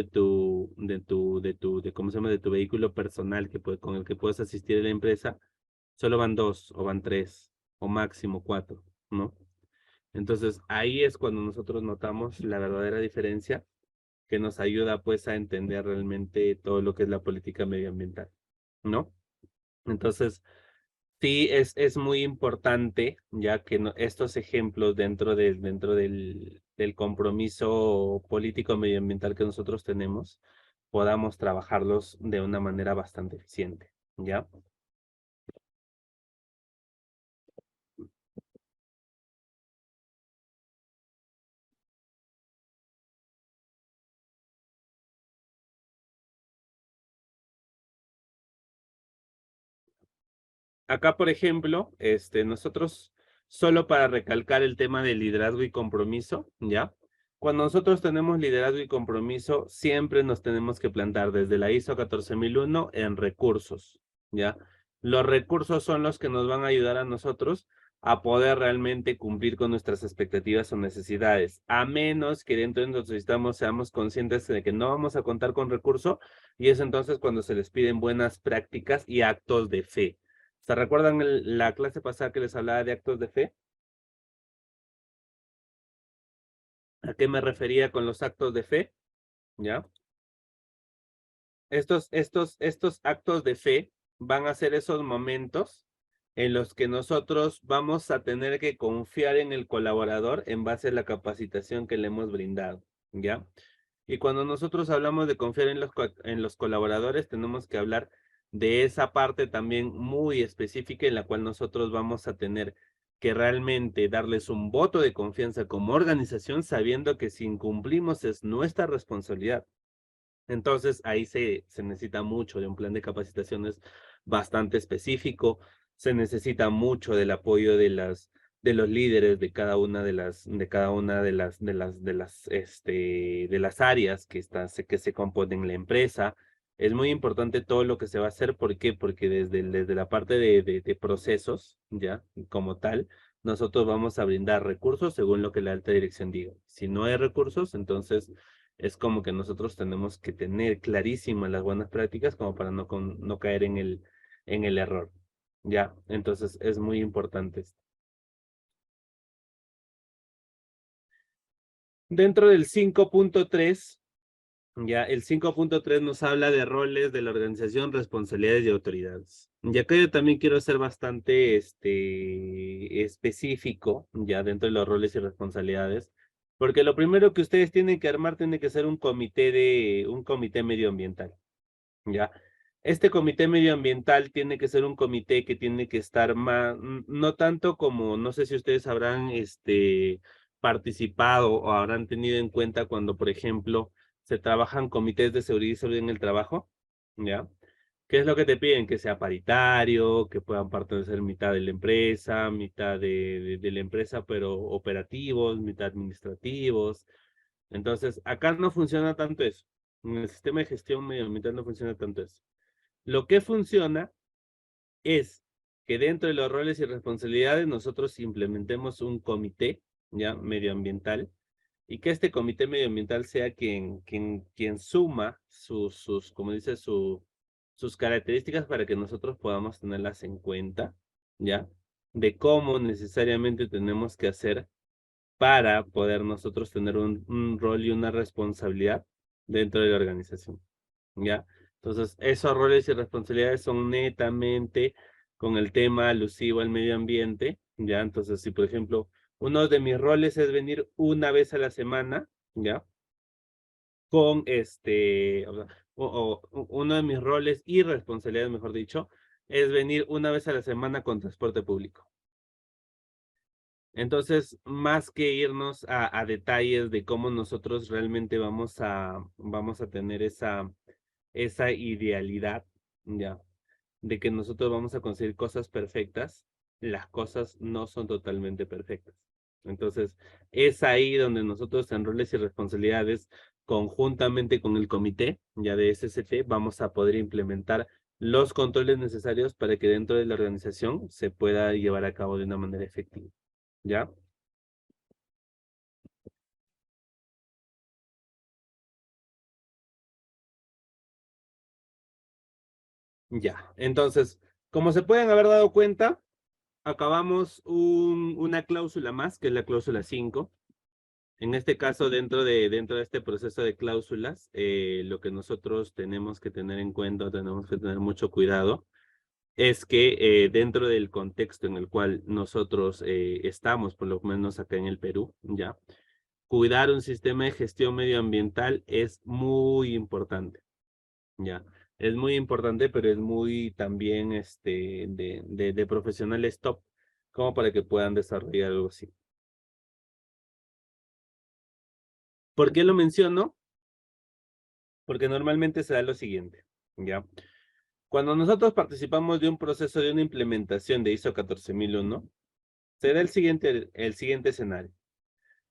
¿cómo se llama? De tu vehículo personal con el que puedes asistir a la empresa, solo van 2 o van 3 o máximo 4, ¿no? Entonces, ahí es cuando nosotros notamos la verdadera diferencia que nos ayuda pues a entender realmente todo lo que es la política medioambiental, ¿no? Entonces, sí, es muy importante, ya que estos ejemplos dentro del compromiso político medioambiental que nosotros tenemos, podamos trabajarlos de una manera bastante eficiente, ¿ya? Acá, por ejemplo, nosotros, solo para recalcar el tema de liderazgo y compromiso, ¿ya? Cuando nosotros tenemos liderazgo y compromiso, siempre nos tenemos que plantar desde la ISO 14001 en recursos, ¿ya? Los recursos son los que nos van a ayudar a nosotros a poder realmente cumplir con nuestras expectativas o necesidades, a menos que dentro de nuestros sistemas seamos conscientes de que no vamos a contar con recurso, y es entonces cuando se les piden buenas prácticas y actos de fe. ¿Se recuerdan la clase pasada que les hablaba de actos de fe? ¿A qué me refería con los actos de fe? ¿Ya? Estos actos de fe van a ser esos momentos en los que nosotros vamos a tener que confiar en el colaborador en base a la capacitación que le hemos brindado, ¿ya? Y cuando nosotros hablamos de confiar en los colaboradores, tenemos que hablar de esa parte también muy específica en la cual nosotros vamos a tener que realmente darles un voto de confianza como organización, sabiendo que si incumplimos es nuestra responsabilidad. Entonces, ahí se necesita mucho de un plan de capacitaciones bastante específico, se necesita mucho del apoyo de los líderes de cada una de las áreas que se componen la empresa. Es muy importante todo lo que se va a hacer. ¿Por qué? Porque desde la parte de procesos, ya, como tal, nosotros vamos a brindar recursos según lo que la alta dirección diga. Si no hay recursos, entonces es como que nosotros tenemos que tener clarísimas las buenas prácticas como para no caer en el error. Ya, entonces es muy importante esto. Dentro del 5.3, ya, el 5.3 nos habla de roles de la organización, responsabilidades y autoridades. Y acá yo también quiero ser bastante específico, ya, dentro de los roles y responsabilidades, porque lo primero que ustedes tienen que armar tiene que ser un comité medioambiental. ¿Ya? Este comité medioambiental tiene que ser un comité que tiene que estar más, no tanto como, no sé si ustedes habrán participado o habrán tenido en cuenta cuando, por ejemplo, se trabajan comités de seguridad y salud en el trabajo, ¿ya? ¿Qué es lo que te piden? Que sea paritario, que puedan pertenecer mitad de la empresa, mitad de la empresa, pero operativos, mitad administrativos. Entonces, acá no funciona tanto eso. En el sistema de gestión medioambiental no funciona tanto eso. Lo que funciona es que dentro de los roles y responsabilidades nosotros implementemos un comité ya medioambiental, y que este comité medioambiental sea quien suma como dice, sus características para que nosotros podamos tenerlas en cuenta, ¿ya? De cómo necesariamente tenemos que hacer para poder nosotros tener un rol y una responsabilidad dentro de la organización, ¿ya? Entonces, esos roles y responsabilidades son netamente con el tema alusivo al medio ambiente, ¿ya? Entonces, si por ejemplo, uno de mis roles es venir una vez a la semana, ¿ya? Con o sea, uno de mis roles y responsabilidades, mejor dicho, es venir una vez a la semana con transporte público. Entonces, más que irnos a detalles de cómo nosotros realmente vamos a tener esa idealidad, ya, de que nosotros vamos a conseguir cosas perfectas, las cosas no son totalmente perfectas. Entonces, es ahí donde nosotros en roles y responsabilidades, conjuntamente con el comité ya de SST, vamos a poder implementar los controles necesarios para que dentro de la organización se pueda llevar a cabo de una manera efectiva. ¿Ya? Ya. Entonces, como se pueden haber dado cuenta, acabamos una cláusula más, que es la cláusula 5. En este caso, dentro de este proceso de cláusulas, lo que nosotros tenemos que tener en cuenta, tenemos que tener mucho cuidado, es que dentro del contexto en el cual nosotros estamos, por lo menos acá en el Perú, ya, cuidar un sistema de gestión medioambiental es muy importante, ya. Es muy importante, pero es muy también de profesionales top, como para que puedan desarrollar algo así. ¿Por qué lo menciono? Porque normalmente se da lo siguiente, ¿ya? Cuando nosotros participamos de un proceso de una implementación de ISO 14001, se da el siguiente escenario,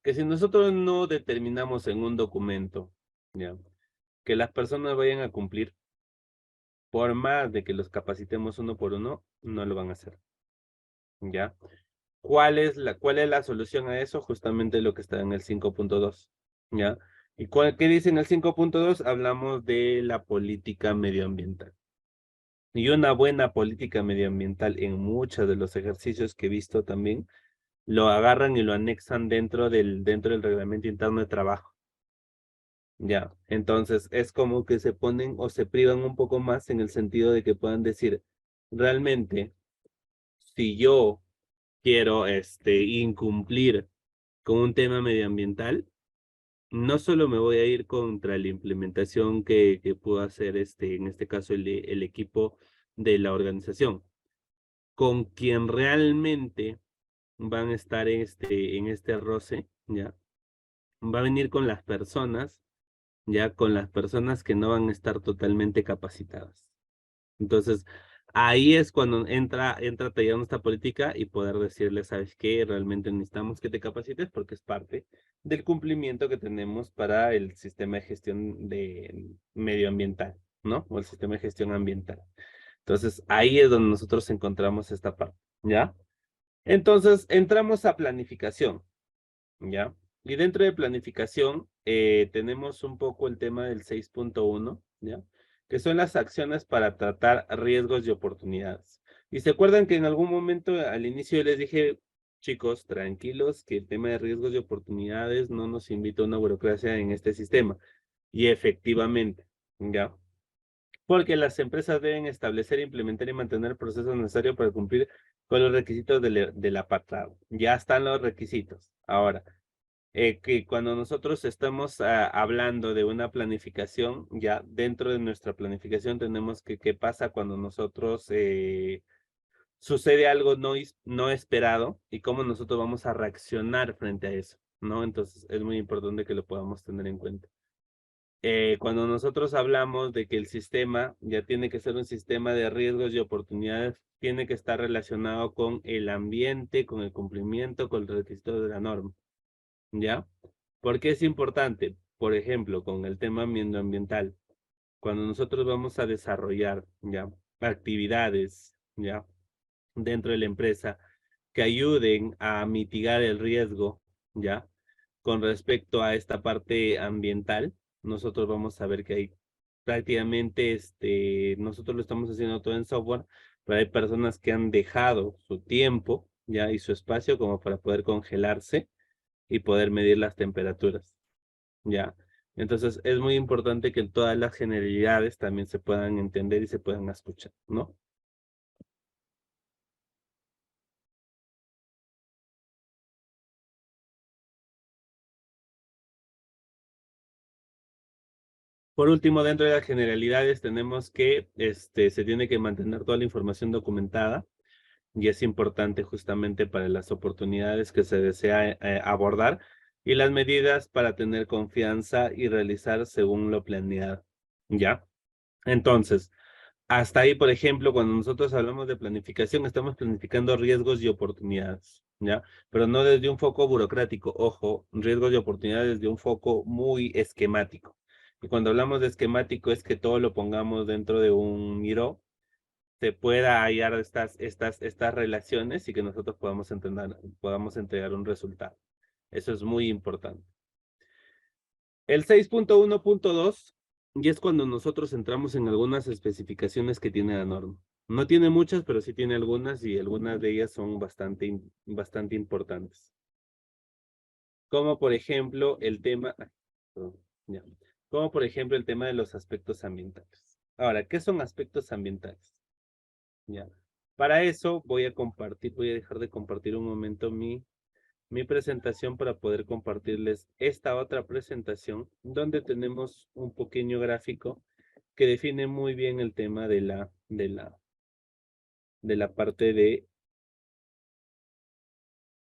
que si nosotros no determinamos en un documento, ¿ya?, que las personas vayan a cumplir, por más de que los capacitemos uno por uno, no lo van a hacer, ¿ya? ¿Cuál es la solución a eso? Justamente lo que está en el 5.2, ¿ya? ¿Y qué dice en el 5.2? Hablamos de la política medioambiental. Y una buena política medioambiental en muchos de los ejercicios que he visto también, lo agarran y lo anexan dentro del reglamento interno de trabajo. Ya, entonces es como que se ponen o se privan un poco más en el sentido de que puedan decir, realmente, si yo quiero incumplir con un tema medioambiental, no solo me voy a ir contra la implementación que pudo hacer en este caso el equipo de la organización, con quien realmente van a estar en este roce, ya, va a venir con las personas, ya, con las personas que no van a estar totalmente capacitadas. Entonces, ahí es cuando entra tallando esta política y poder decirle, ¿sabes qué? Realmente necesitamos que te capacites porque es parte del cumplimiento que tenemos para el sistema de gestión medioambiental, ¿no? O el sistema de gestión ambiental. Entonces, ahí es donde nosotros encontramos esta parte, ¿ya? Entonces, entramos a planificación, ¿ya? Y dentro de planificación tenemos un poco el tema del 6.1, ¿ya? Que son las acciones para tratar riesgos y oportunidades. Y se acuerdan que en algún momento al inicio yo les dije, chicos, tranquilos, que el tema de riesgos y oportunidades no nos invita a una burocracia en este sistema. Y efectivamente, ¿ya? Porque las empresas deben establecer, implementar y mantener el proceso necesario para cumplir con los requisitos del apartado. Ya están los requisitos. Ahora, que cuando nosotros estamos hablando de una planificación, ya dentro de nuestra planificación tenemos qué pasa cuando nosotros sucede algo no esperado y cómo nosotros vamos a reaccionar frente a eso, ¿no? Entonces es muy importante que lo podamos tener en cuenta. Cuando nosotros hablamos de que el sistema ya tiene que ser un sistema de riesgos y oportunidades, tiene que estar relacionado con el ambiente, con el cumplimiento, con el requisito de la norma, ¿ya? ¿Por qué es importante? Por ejemplo, con el tema medioambiental, cuando nosotros vamos a desarrollar, ¿ya?, actividades, ¿ya?, dentro de la empresa que ayuden a mitigar el riesgo, ¿ya?, con respecto a esta parte ambiental, nosotros vamos a ver que hay prácticamente, nosotros lo estamos haciendo todo en software, pero hay personas que han dejado su tiempo, ¿ya?, y su espacio como para poder congelarse y poder medir las temperaturas, ¿ya? Entonces es muy importante que todas las generalidades también se puedan entender y se puedan escuchar, ¿no? Por último, dentro de las generalidades tenemos que se tiene que mantener toda la información documentada y es importante justamente para las oportunidades que se desea abordar y las medidas para tener confianza y realizar según lo planeado, ¿ya? Entonces, hasta ahí, por ejemplo, cuando nosotros hablamos de planificación, estamos planificando riesgos y oportunidades, ¿ya? Pero no desde un foco burocrático, ojo, riesgos y oportunidades desde un foco muy esquemático. Y cuando hablamos de esquemático es que todo lo pongamos dentro de un Miro, se pueda hallar estas relaciones y que nosotros podamos entregar un resultado. Eso es muy importante. El 6.1.2 y es cuando nosotros entramos en algunas especificaciones que tiene la norma. No tiene muchas, pero sí tiene algunas y algunas de ellas son bastante importantes. Como por ejemplo el tema, perdón, ya. Como por ejemplo el tema de los aspectos ambientales. Ahora, ¿qué son aspectos ambientales? Ya. Para eso voy a dejar de compartir un momento mi presentación para poder compartirles esta otra presentación donde tenemos un pequeño gráfico que define muy bien el tema de la parte de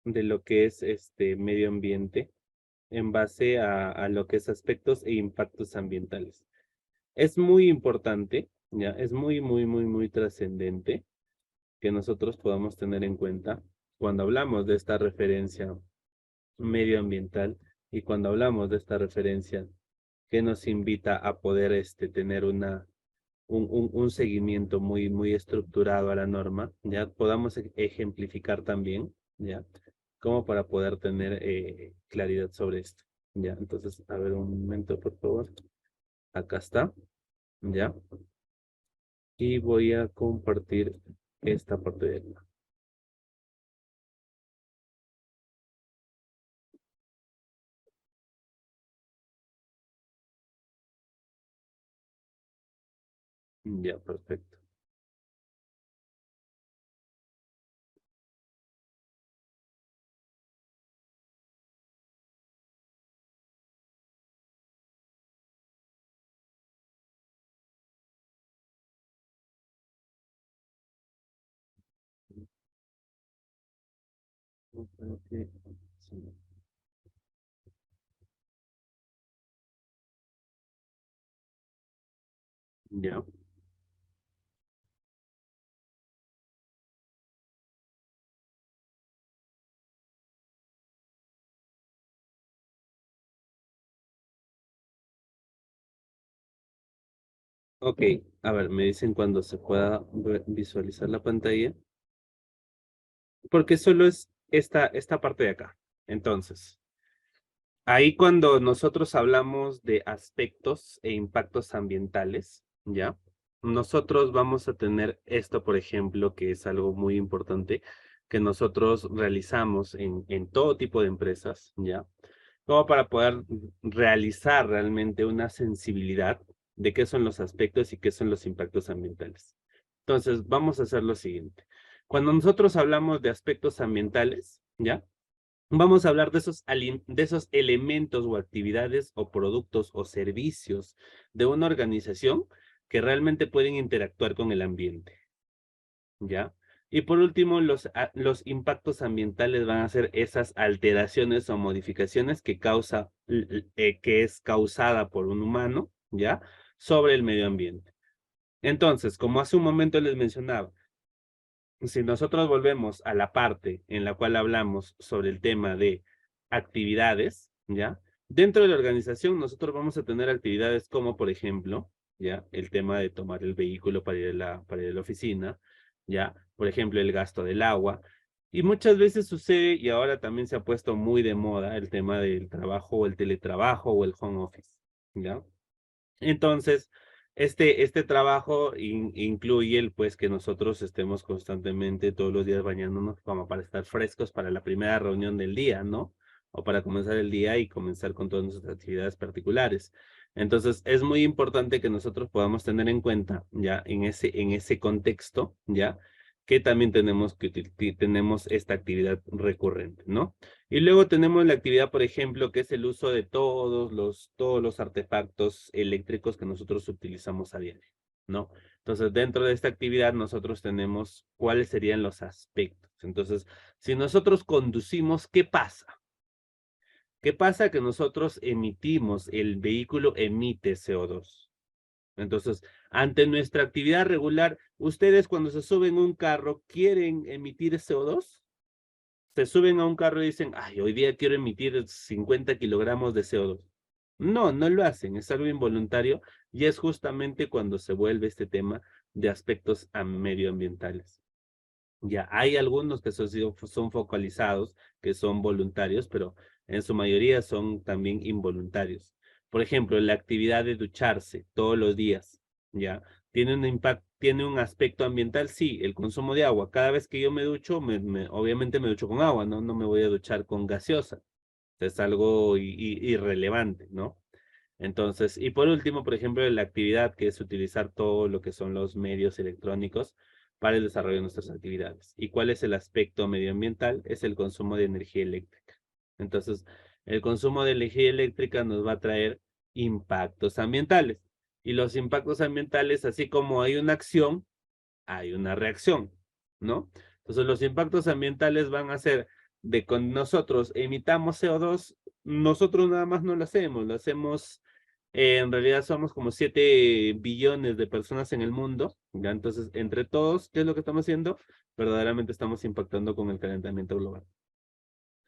lo que es este medio ambiente en base a lo que es aspectos e impactos ambientales. Es muy importante, ya, es muy trascendente que nosotros podamos tener en cuenta cuando hablamos de esta referencia medioambiental y cuando hablamos de esta referencia que nos invita a poder tener un seguimiento muy estructurado a la norma, ya podamos ejemplificar también, ya, como para poder tener claridad sobre esto. Ya, entonces, a ver un momento, por favor. Acá está, ya. Y voy a compartir esta parte de acá. Ya, perfecto. Ok, sí. Ya. Ok, a ver, me dicen cuando se pueda visualizar la pantalla, porque solo es esta parte de acá. Entonces, ahí cuando nosotros hablamos de aspectos e impactos ambientales, ¿ya? Nosotros vamos a tener esto, por ejemplo, que es algo muy importante que nosotros realizamos en todo tipo de empresas, ¿ya? Como para poder realizar realmente una sensibilidad de qué son los aspectos y qué son los impactos ambientales. Entonces, vamos a hacer lo siguiente. Cuando nosotros hablamos de aspectos ambientales, ¿ya? Vamos a hablar de esos elementos o actividades o productos o servicios de una organización que realmente pueden interactuar con el ambiente, ¿ya? Y por último, los impactos ambientales van a ser esas alteraciones o modificaciones que es causada por un humano, ¿ya? Sobre el medio ambiente. Entonces, como hace un momento les mencionaba, si nosotros volvemos a la parte en la cual hablamos sobre el tema de actividades, ¿ya? Dentro de la organización nosotros vamos a tener actividades como, por ejemplo, ¿ya? El tema de tomar el vehículo para ir a la oficina, ¿ya? Por ejemplo, el gasto del agua. Y muchas veces sucede, y ahora también se ha puesto muy de moda el tema del trabajo o el teletrabajo o el home office, ¿ya? Entonces, este trabajo incluye el pues que nosotros estemos constantemente todos los días bañándonos como para estar frescos para la primera reunión del día, ¿no? O para comenzar el día y comenzar con todas nuestras actividades particulares. Entonces, es muy importante que nosotros podamos tener en cuenta ya en ese contexto, ya, que también tenemos esta actividad recurrente, ¿no? Y luego tenemos la actividad, por ejemplo, que es el uso de todos los artefactos eléctricos que nosotros utilizamos a diario, ¿no? Entonces, dentro de esta actividad nosotros tenemos cuáles serían los aspectos. Entonces, si nosotros conducimos, ¿qué pasa? ¿Qué pasa? Que nosotros emitimos, el vehículo emite CO2. Entonces, ante nuestra actividad regular, ¿ustedes cuando se suben a un carro quieren emitir CO2? Se suben a un carro y dicen, ay, hoy día quiero emitir 50 kilogramos de CO2. No, no lo hacen, es algo involuntario y es justamente cuando se vuelve este tema de aspectos medioambientales. Ya hay algunos que son focalizados, que son voluntarios, pero en su mayoría son también involuntarios. Por ejemplo, la actividad de ducharse todos los días, ¿ya? ¿Tiene un impacto, tiene un aspecto ambiental? Sí, el consumo de agua. Cada vez que yo me ducho, obviamente me ducho con agua, ¿no? No me voy a duchar con gaseosa. Es algo irrelevante, ¿no? Entonces, y por último, por ejemplo, la actividad que es utilizar todo lo que son los medios electrónicos para el desarrollo de nuestras actividades. ¿Y cuál es el aspecto medioambiental? Es el consumo de energía eléctrica. Entonces, el consumo de energía eléctrica nos va a traer impactos ambientales. Y los impactos ambientales, así como hay una acción, hay una reacción, ¿no? Entonces, los impactos ambientales van a ser de cuando nosotros emitamos CO2, nosotros nada más no lo hacemos, en realidad somos como 7 billones de personas en el mundo, ¿ya? Entonces, entre todos, ¿qué es lo que estamos haciendo? Verdaderamente estamos impactando con el calentamiento global.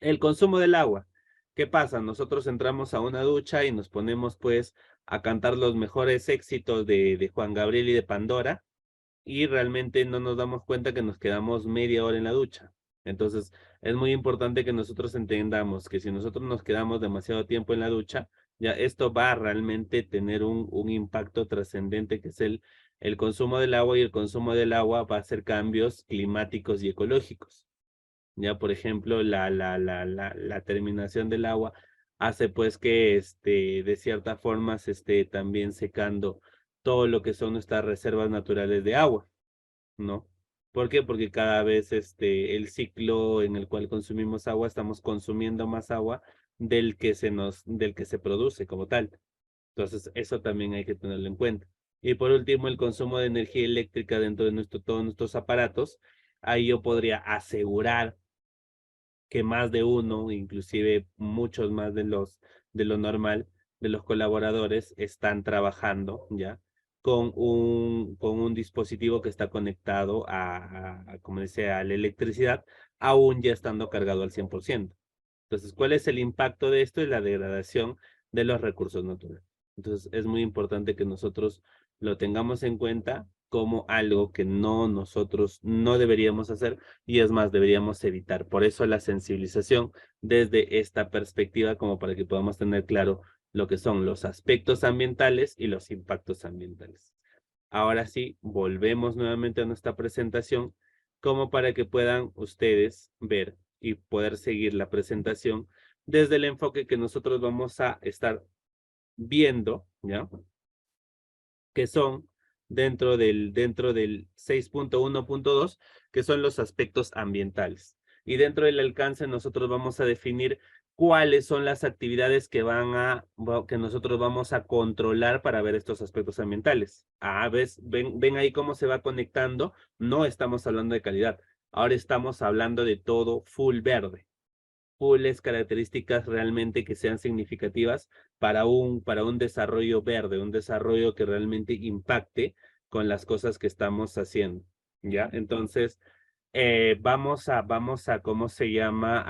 El consumo del agua. ¿Qué pasa? Nosotros entramos a una ducha y nos ponemos pues a cantar los mejores éxitos de Juan Gabriel y de Pandora, y realmente no nos damos cuenta que nos quedamos media hora en la ducha. Entonces, es muy importante que nosotros entendamos que si nosotros nos quedamos demasiado tiempo en la ducha, ya esto va a realmente tener un impacto trascendente, que es el consumo del agua, y el consumo del agua va a hacer cambios climáticos y ecológicos. Ya, por ejemplo, la terminación del agua hace pues que de cierta forma se esté también secando todo lo que son nuestras reservas naturales de agua, ¿no? ¿Por qué? Porque cada vez el ciclo en el cual consumimos agua, estamos consumiendo más agua del que se produce como tal. Entonces, eso también hay que tenerlo en cuenta. Y por último, el consumo de energía eléctrica dentro de todos nuestros aparatos. Ahí yo podría asegurar que más de uno, inclusive muchos más de lo normal, de los colaboradores están trabajando ya con un dispositivo que está conectado como dice, a la electricidad, aún ya estando cargado al 100%. Entonces, ¿cuál es el impacto de esto? Es la degradación de los recursos naturales. Entonces, es muy importante que nosotros lo tengamos en cuenta como algo que nosotros no deberíamos hacer, y es más, deberíamos evitar. Por eso la sensibilización desde esta perspectiva, como para que podamos tener claro lo que son los aspectos ambientales y los impactos ambientales. Ahora sí, volvemos nuevamente a nuestra presentación, como para que puedan ustedes ver y poder seguir la presentación desde el enfoque que nosotros vamos a estar viendo, ¿ya? Que son dentro del 6.1.2, que son los aspectos ambientales. Y dentro del alcance nosotros vamos a definir cuáles son las actividades que nosotros vamos a controlar para ver estos aspectos ambientales. Ven ahí cómo se va conectando. No estamos hablando de calidad. Ahora estamos hablando de todo full verde. Fulles características realmente que sean significativas para un desarrollo verde, un desarrollo que realmente impacte con las cosas que estamos haciendo, ¿ya? Entonces, vamos a, ¿cómo se llama?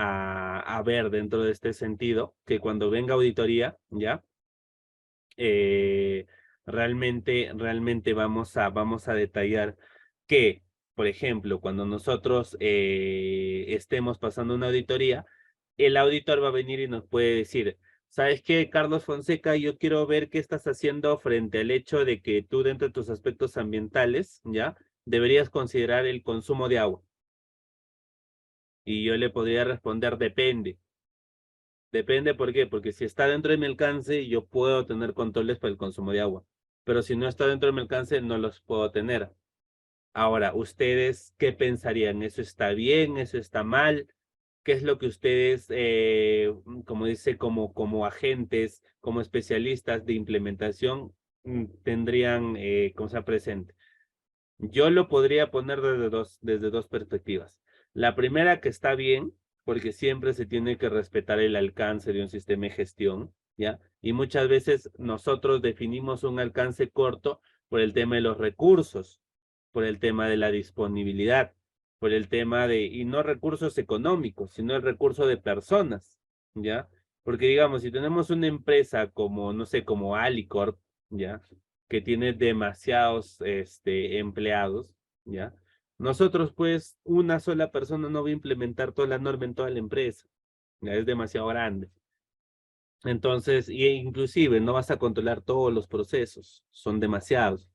A ver dentro de este sentido, que cuando venga auditoría, ¿ya? Realmente vamos a detallar que, por ejemplo, cuando nosotros estemos pasando una auditoría, el auditor va a venir y nos puede decir, ¿sabes qué, Carlos Fonseca? Yo quiero ver qué estás haciendo frente al hecho de que tú, dentro de tus aspectos ambientales, ¿ya? Deberías considerar el consumo de agua. Y yo le podría responder, depende. Depende, ¿por qué? Porque si está dentro de mi alcance, yo puedo tener controles para el consumo de agua. Pero si no está dentro de mi alcance, no los puedo tener. Ahora, ¿ustedes qué pensarían? ¿Eso está bien? ¿Eso está mal? ¿Qué es lo que ustedes, como dice, como agentes, como especialistas de implementación, tendrían, como sea, presente? Yo lo podría poner desde dos perspectivas. La primera, que está bien, porque siempre se tiene que respetar el alcance de un sistema de gestión, ¿ya? Y muchas veces nosotros definimos un alcance corto por el tema de los recursos, por el tema de la disponibilidad, por el tema y no recursos económicos, sino el recurso de personas, ¿ya? Porque digamos, si tenemos una empresa como, no sé, como Alicorp, ¿ya? Que tiene demasiados empleados, ¿ya? Nosotros, pues, una sola persona no va a implementar toda la norma en toda la empresa, ya es demasiado grande. Entonces, inclusive no vas a controlar todos los procesos, son demasiados.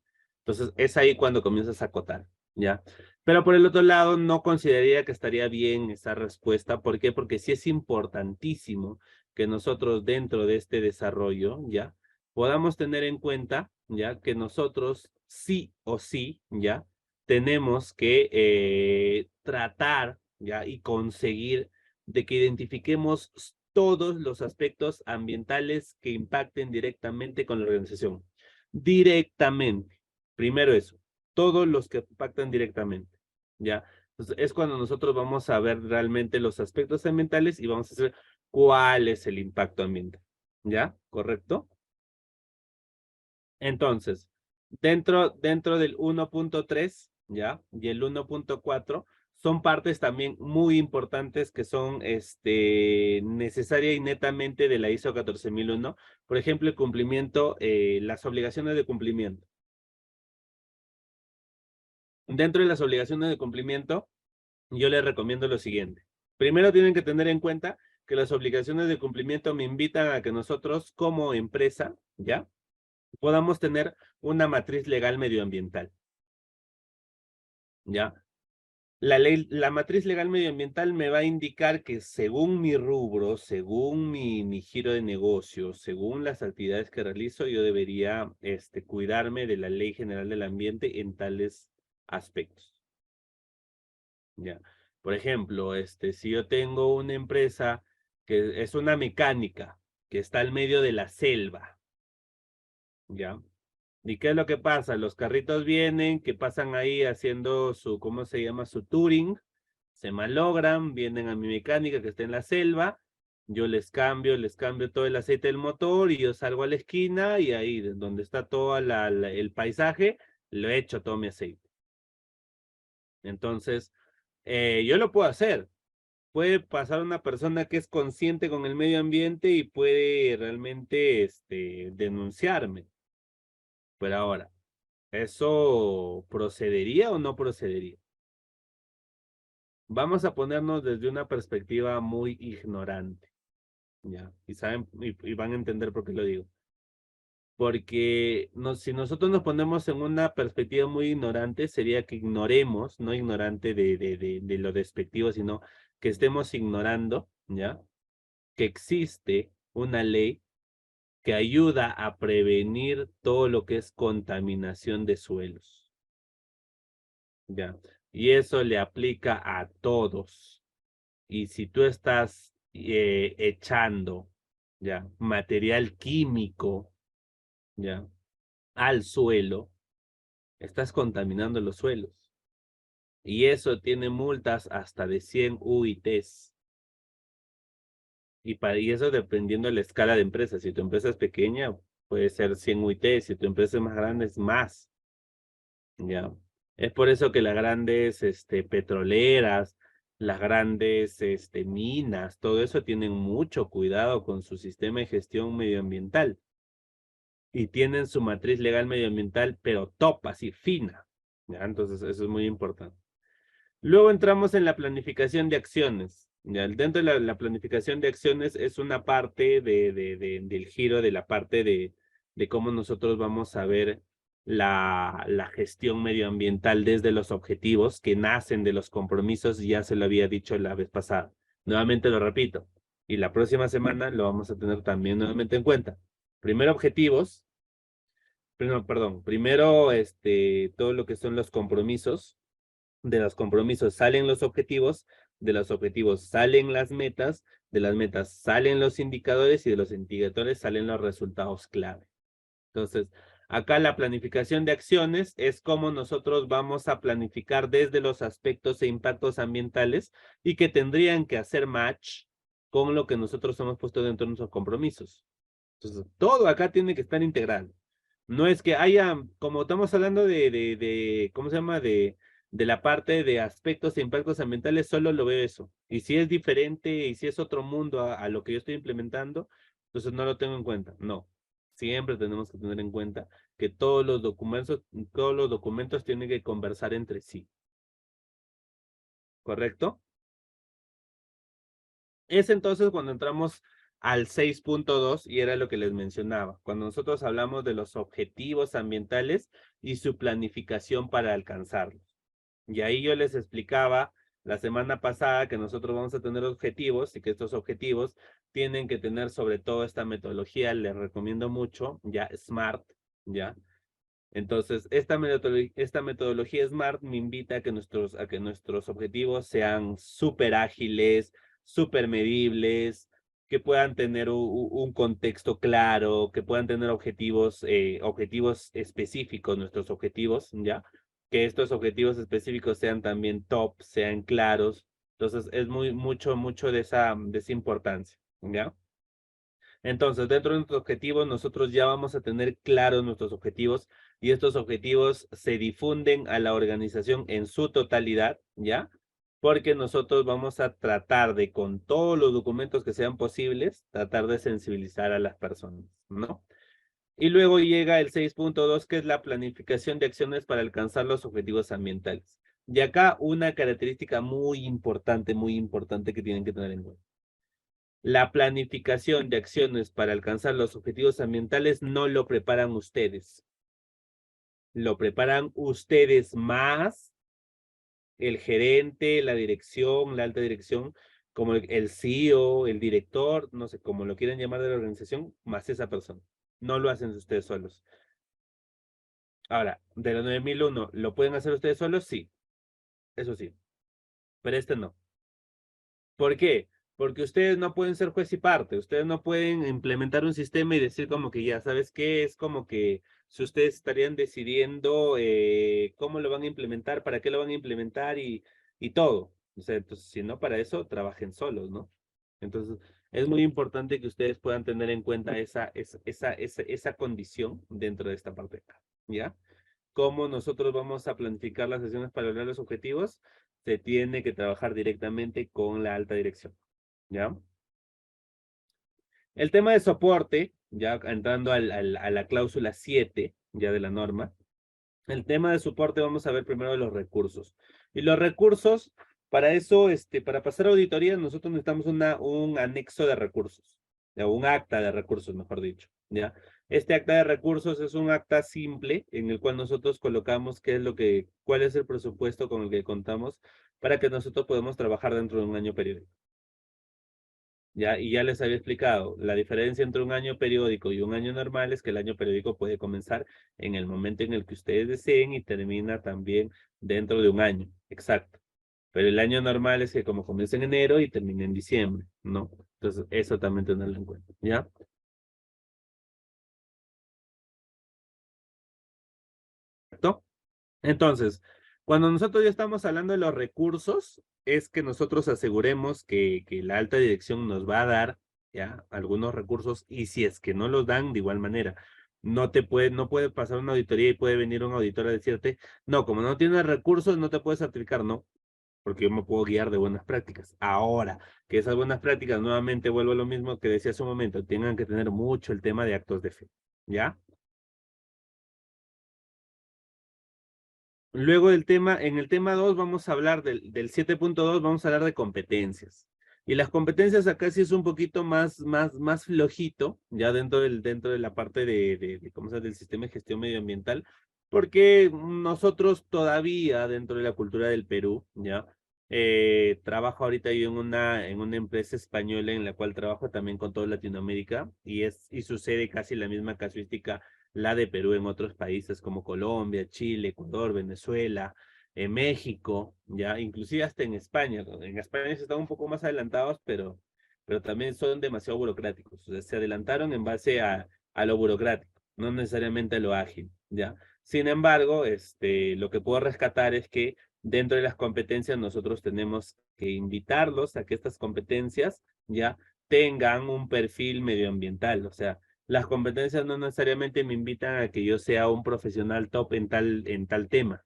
Entonces, es ahí cuando comienzas a acotar, ¿ya? Pero por el otro lado, no consideraría que estaría bien esa respuesta. ¿Por qué? Porque sí es importantísimo que nosotros dentro de este desarrollo, ¿ya? Podamos tener en cuenta, ¿ya? Que nosotros sí o sí, ¿ya? Tenemos que tratar, ¿ya? Y conseguir de que identifiquemos todos los aspectos ambientales que impacten directamente con la organización. Directamente. Primero eso, todos los que impactan directamente, ¿ya? Entonces, es cuando nosotros vamos a ver realmente los aspectos ambientales y vamos a saber cuál es el impacto ambiental, ¿ya? ¿Correcto? Entonces, dentro del 1.3, ¿ya? Y el 1.4 son partes también muy importantes que son necesaria y netamente de la ISO 14001. Por ejemplo, el cumplimiento, las obligaciones de cumplimiento. Dentro de las obligaciones de cumplimiento, yo les recomiendo lo siguiente. Primero tienen que tener en cuenta que las obligaciones de cumplimiento me invitan a que nosotros como empresa, ¿ya? Podamos tener una matriz legal medioambiental, ¿ya? La matriz legal medioambiental me va a indicar que según mi rubro, según mi giro de negocio, según las actividades que realizo, yo debería cuidarme de la Ley General del Ambiente en tales aspectos. Ya. Por ejemplo, si yo tengo una empresa que es una mecánica que está al medio de la selva, ¿ya? ¿Y qué es lo que pasa? Los carritos vienen, que pasan ahí haciendo su, ¿cómo se llama? Su touring, se malogran, vienen a mi mecánica que está en la selva, yo les cambio todo el aceite del motor y yo salgo a la esquina y ahí, donde está todo el paisaje, lo echo todo mi aceite. Entonces, yo lo puedo hacer. Puede pasar una persona que es consciente con el medio ambiente y puede realmente denunciarme. Pero ahora, ¿eso procedería o no procedería? Vamos a ponernos desde una perspectiva muy ignorante, ¿ya? Y saben, y van a entender por qué lo digo. Porque si nosotros nos ponemos en una perspectiva muy ignorante, sería que ignoremos, no ignorante de lo despectivo, sino que estemos ignorando, ¿ya? Que existe una ley que ayuda a prevenir todo lo que es contaminación de suelos, ¿ya? Y eso le aplica a todos. Y si tú estás echando, ¿ya? Material químico, ¿ya? Al suelo, estás contaminando los suelos. Y eso tiene multas hasta de 100 UITs. Y eso dependiendo de la escala de empresa. Si tu empresa es pequeña, puede ser 100 UITs. Si tu empresa es más grande, es más. Ya. Es por eso que las grandes petroleras, las grandes minas, todo eso tienen mucho cuidado con su sistema de gestión medioambiental. Y tienen su matriz legal medioambiental, pero top, así, fina. ¿Ya? Entonces, eso es muy importante. Luego entramos en la planificación de acciones. ¿Ya? Dentro de la planificación de acciones es una parte del giro de la parte de cómo nosotros vamos a ver la gestión medioambiental desde los objetivos que nacen de los compromisos, ya se lo había dicho la vez pasada. Nuevamente lo repito, y la próxima semana lo vamos a tener también nuevamente en cuenta. Primero objetivos, primero todo lo que son los compromisos, de los compromisos salen los objetivos, de los objetivos salen las metas, de las metas salen los indicadores y de los indicadores salen los resultados clave. Entonces, acá la planificación de acciones es cómo nosotros vamos a planificar desde los aspectos e impactos ambientales y que tendrían que hacer match con lo que nosotros hemos puesto dentro de nuestros compromisos. Entonces, todo acá tiene que estar integrado. No es que haya, como estamos hablando ¿cómo se llama? De la parte de aspectos e impactos ambientales, solo lo veo eso. Y si es diferente y si es otro mundo a lo que yo estoy implementando, entonces no lo tengo en cuenta. No. Siempre tenemos que tener en cuenta que todos los documentos tienen que conversar entre sí. ¿Correcto? Es entonces cuando entramos al 6.2 y era lo que les mencionaba. Cuando nosotros hablamos de los objetivos ambientales y su planificación para alcanzarlos. Y ahí yo les explicaba la semana pasada que nosotros vamos a tener objetivos y que estos objetivos tienen que tener sobre todo esta metodología, les recomiendo mucho, ya SMART, ya. Entonces, esta metodología SMART me invita a que nuestros objetivos sean súper ágiles, súper medibles, que puedan tener un contexto claro, que puedan tener objetivos específicos, nuestros objetivos, ¿ya? Que estos objetivos específicos sean también top, sean claros. Entonces, es mucho de esa importancia, ¿ya? Entonces, dentro de nuestros objetivos, nosotros ya vamos a tener claros nuestros objetivos y estos objetivos se difunden a la organización en su totalidad, ¿ya? Porque nosotros vamos a tratar de, con todos los documentos que sean posibles, tratar de sensibilizar a las personas, ¿no? Y luego llega el 6.2, que es la planificación de acciones para alcanzar los objetivos ambientales. Y acá una característica muy importante que tienen que tener en cuenta. La planificación de acciones para alcanzar los objetivos ambientales no lo preparan ustedes. Lo preparan ustedes más el gerente, la dirección, la alta dirección, como el CEO, el director, no sé, como lo quieran llamar de la organización, más esa persona. No lo hacen ustedes solos. Ahora, de la 9001, ¿lo pueden hacer ustedes solos? Sí, eso sí, pero este no. ¿Por qué? Porque ustedes no pueden ser juez y parte, ustedes no pueden implementar un sistema y decir como que ya, ¿sabes qué? Es como que si ustedes estarían decidiendo cómo lo van a implementar, para qué lo van a implementar y todo. O sea, entonces, si no para eso, trabajen solos, ¿no? Entonces, es muy importante que ustedes puedan tener en cuenta esa condición dentro de esta parte acá, ¿ya? ¿Cómo nosotros vamos a planificar las sesiones para lograr los objetivos? Se tiene que trabajar directamente con la alta dirección, ¿ya? El tema de soporte, ya entrando a la cláusula 7, ya de la norma, el tema de soporte vamos a ver primero los recursos. Y los recursos, para eso, para pasar auditoría, nosotros necesitamos un anexo de recursos, o un acta de recursos, mejor dicho, ¿ya? Este acta de recursos es un acta simple en el cual nosotros colocamos cuál es el presupuesto con el que contamos para que nosotros podamos trabajar dentro de un año periódico. Ya, y ya les había explicado, la diferencia entre un año periódico y un año normal es que el año periódico puede comenzar en el momento en el que ustedes deseen y termina también dentro de un año, exacto. Pero el año normal es que como comienza en enero y termina en diciembre, ¿no? Entonces, eso también tenerlo en cuenta, ¿ya? ¿Perfecto? Entonces, cuando nosotros ya estamos hablando de los recursos, es que nosotros aseguremos que la alta dirección nos va a dar ya algunos recursos y si es que no los dan de igual manera. No puede pasar una auditoría y puede venir un auditor a decirte, no, como no tienes recursos, no te puedes certificar, no, porque yo me puedo guiar de buenas prácticas. Ahora, que esas buenas prácticas, nuevamente vuelvo a lo mismo que decía hace un momento, tengan que tener mucho el tema de actos de fe, ¿ya? Luego en el tema 2 vamos a hablar del 7.2, vamos a hablar de competencias. Y las competencias acá sí es un poquito más flojito, ya dentro de la parte ¿cómo se llama? Del sistema de gestión medioambiental, porque nosotros todavía dentro de la cultura del Perú, ya, trabajo ahorita yo en una empresa española en la cual trabajo también con toda Latinoamérica y sucede casi la misma casuística la de Perú en otros países como Colombia, Chile, Ecuador, Venezuela, México, ya, inclusive hasta en España. En España están un poco más adelantados, pero también son demasiado burocráticos. O sea, se adelantaron en base a lo burocrático, no necesariamente a lo ágil, ya. Sin embargo, lo que puedo rescatar es que dentro de las competencias nosotros tenemos que invitarlos a que estas competencias ya tengan un perfil medioambiental, o sea, las competencias no necesariamente me invitan a que yo sea un profesional top en tal tema,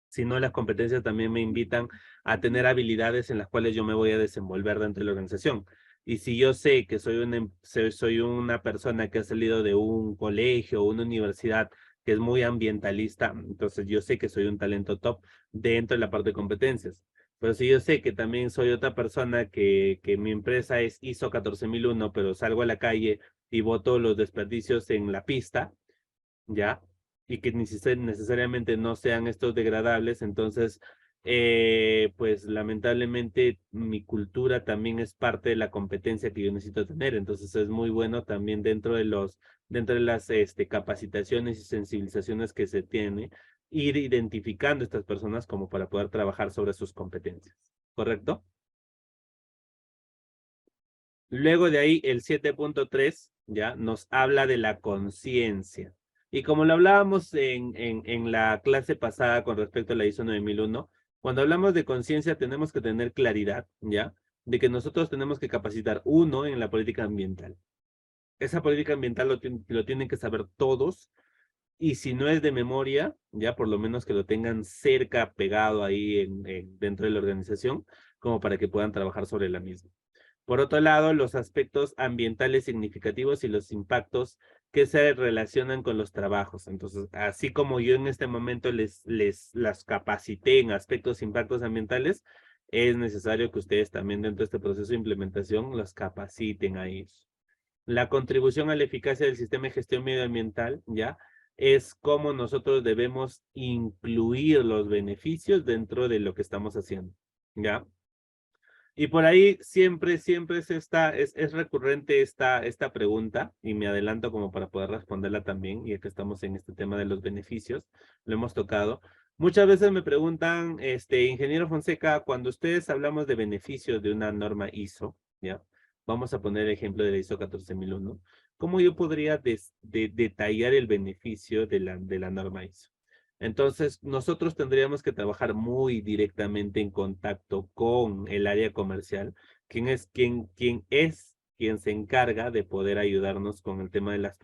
sino las competencias también me invitan a tener habilidades en las cuales yo me voy a desenvolver dentro de la organización. Y si yo sé que soy una persona que ha salido de un colegio o una universidad que es muy ambientalista, entonces yo sé que soy un talento top dentro de la parte de competencias. Pero si yo sé que también soy otra persona que mi empresa es ISO 14001, pero salgo a la calle y boto los desperdicios en la pista, ¿ya? y que necesariamente no sean estos degradables, entonces, pues lamentablemente mi cultura también es parte de la competencia que yo necesito tener, entonces es muy bueno también dentro de las capacitaciones y sensibilizaciones que se tiene, ir identificando estas personas como para poder trabajar sobre sus competencias, ¿correcto? Luego de ahí, el 7.3 ya nos habla de la conciencia. Y como lo hablábamos en la clase pasada con respecto a la ISO 9001, cuando hablamos de conciencia tenemos que tener claridad, ¿ya? De que nosotros tenemos que capacitar uno en la política ambiental. Esa política ambiental lo tienen que saber todos, y si no es de memoria, ya por lo menos que lo tengan cerca, pegado ahí dentro de la organización, como para que puedan trabajar sobre la misma. Por otro lado, los aspectos ambientales significativos y los impactos que se relacionan con los trabajos. Entonces, así como yo en este momento las capacité en aspectos e impactos ambientales, es necesario que ustedes también dentro de este proceso de implementación los capaciten a ellos. La contribución a la eficacia del sistema de gestión medioambiental, ¿ya? Es cómo nosotros debemos incluir los beneficios dentro de lo que estamos haciendo, ¿ya? Y por ahí siempre es recurrente esta pregunta, y me adelanto como para poder responderla también, y es que estamos en este tema de los beneficios, lo hemos tocado. Muchas veces me preguntan, ingeniero Fonseca, cuando ustedes hablamos de beneficios de una norma ISO, ¿ya? Vamos a poner el ejemplo de la ISO 14001, ¿cómo yo podría detallar el beneficio de la norma ISO? Entonces, nosotros tendríamos que trabajar muy directamente en contacto con el área comercial, quien se encarga de poder ayudarnos con el tema de las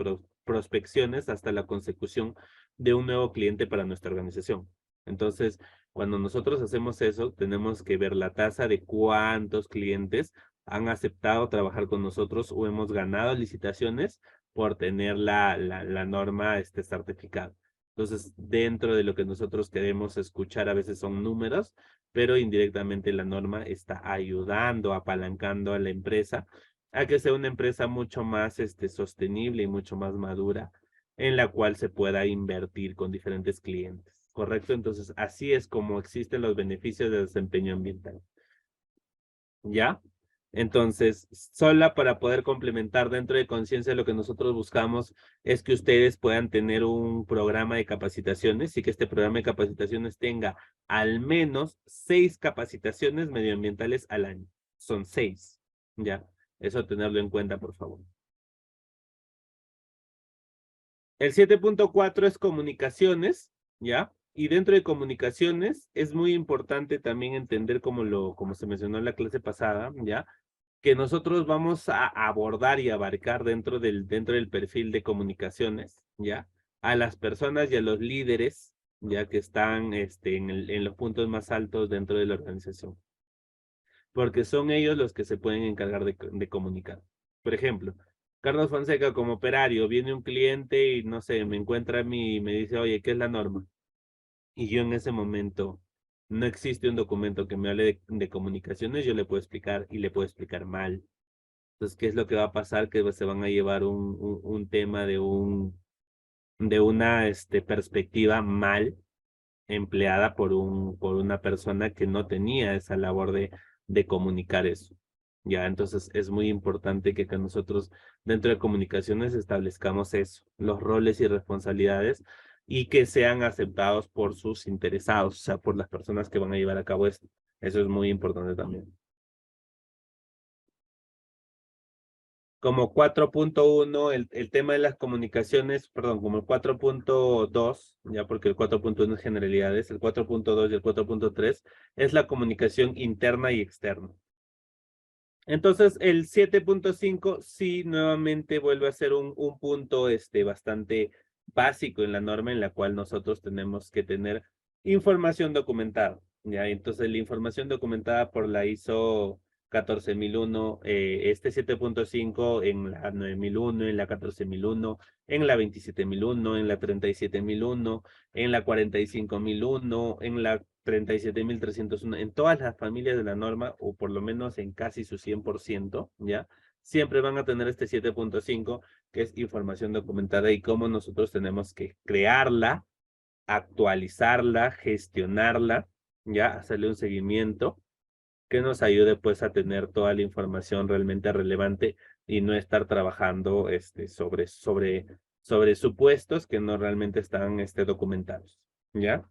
prospecciones hasta la consecución de un nuevo cliente para nuestra organización. Entonces, cuando nosotros hacemos eso, tenemos que ver la tasa de cuántos clientes han aceptado trabajar con nosotros o hemos ganado licitaciones por tener la norma certificada. Entonces, dentro de lo que nosotros queremos escuchar, a veces son números, pero indirectamente la norma está ayudando, apalancando a la empresa a que sea una empresa mucho más sostenible y mucho más madura, en la cual se pueda invertir con diferentes clientes. ¿Correcto? Entonces, así es como existen los beneficios de desempeño ambiental. ¿Ya? Entonces, sola para poder complementar dentro de conciencia, lo que nosotros buscamos es que ustedes puedan tener un programa de capacitaciones y que este programa de capacitaciones tenga al menos 6 capacitaciones medioambientales al año. Son 6, ¿ya? Eso tenerlo en cuenta, por favor. El 7.4 es comunicaciones, ¿ya? Y dentro de comunicaciones es muy importante también entender como se mencionó en la clase pasada, ¿ya? Que nosotros vamos a abordar y abarcar dentro del perfil de comunicaciones, ¿ya? A las personas y a los líderes, ya que están en los puntos más altos dentro de la organización. Porque son ellos los que se pueden encargar de comunicar. Por ejemplo, Carlos Fonseca como operario, viene un cliente y no sé, me encuentra a mí y me dice, oye, ¿qué es la norma? Y yo en ese momento no existe un documento que me hable de comunicaciones, yo le puedo explicar y le puedo explicar mal. Entonces, ¿qué es lo que va a pasar? Que se van a llevar un tema de una perspectiva mal empleada por una persona que no tenía esa labor de comunicar eso. Ya, entonces es muy importante que nosotros dentro de comunicaciones establezcamos eso, los roles y responsabilidades, y que sean aceptados por sus interesados, o sea, por las personas que van a llevar a cabo esto. Eso es muy importante también. Como 4.1, el tema de las comunicaciones, perdón, como el 4.2, ya porque el 4.1 es generalidades, el 4.2 y el 4.3 es la comunicación interna y externa. Entonces, el 7.5 sí nuevamente vuelve a ser un punto bastante básico en la norma, en la cual nosotros tenemos que tener información documentada. ¿Ya? Entonces, la información documentada por la ISO 14001, este 7.5 en la 9001, en la 14001, en la 27001, en la 37001, en la 45001, en la 37.301, en todas las familias de la norma, o por lo menos en casi su 100%, ¿ya? Siempre van a tener este 7.5, que es información documentada y cómo nosotros tenemos que crearla, actualizarla, gestionarla, ya, hacerle un seguimiento que nos ayude pues a tener toda la información realmente relevante y no estar trabajando sobre supuestos que no realmente están documentados, ¿ya?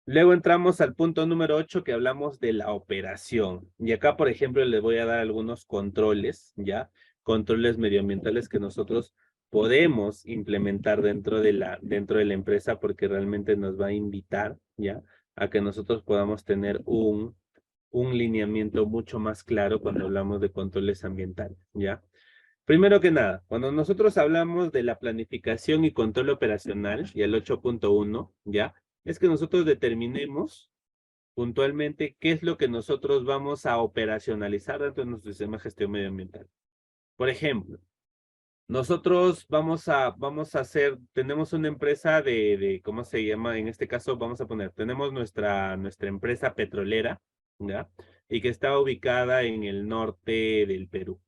Luego entramos al punto número 8 que hablamos de la operación. Y acá, por ejemplo, les voy a dar algunos controles, ¿ya? Controles medioambientales que nosotros podemos implementar dentro de la empresa porque realmente nos va a invitar, ¿ya? A que nosotros podamos tener un lineamiento mucho más claro cuando hablamos de controles ambientales, ¿ya? Primero que nada, cuando nosotros hablamos de la planificación y control operacional, y el 8.1, ¿ya? Es que nosotros determinemos puntualmente qué es lo que nosotros vamos a operacionalizar dentro de nuestro sistema de gestión medioambiental. Por ejemplo, nosotros vamos a hacer, tenemos una empresa ¿cómo se llama? En este caso vamos a poner, tenemos nuestra empresa petrolera, ¿ya? Y que está ubicada en el norte del Perú.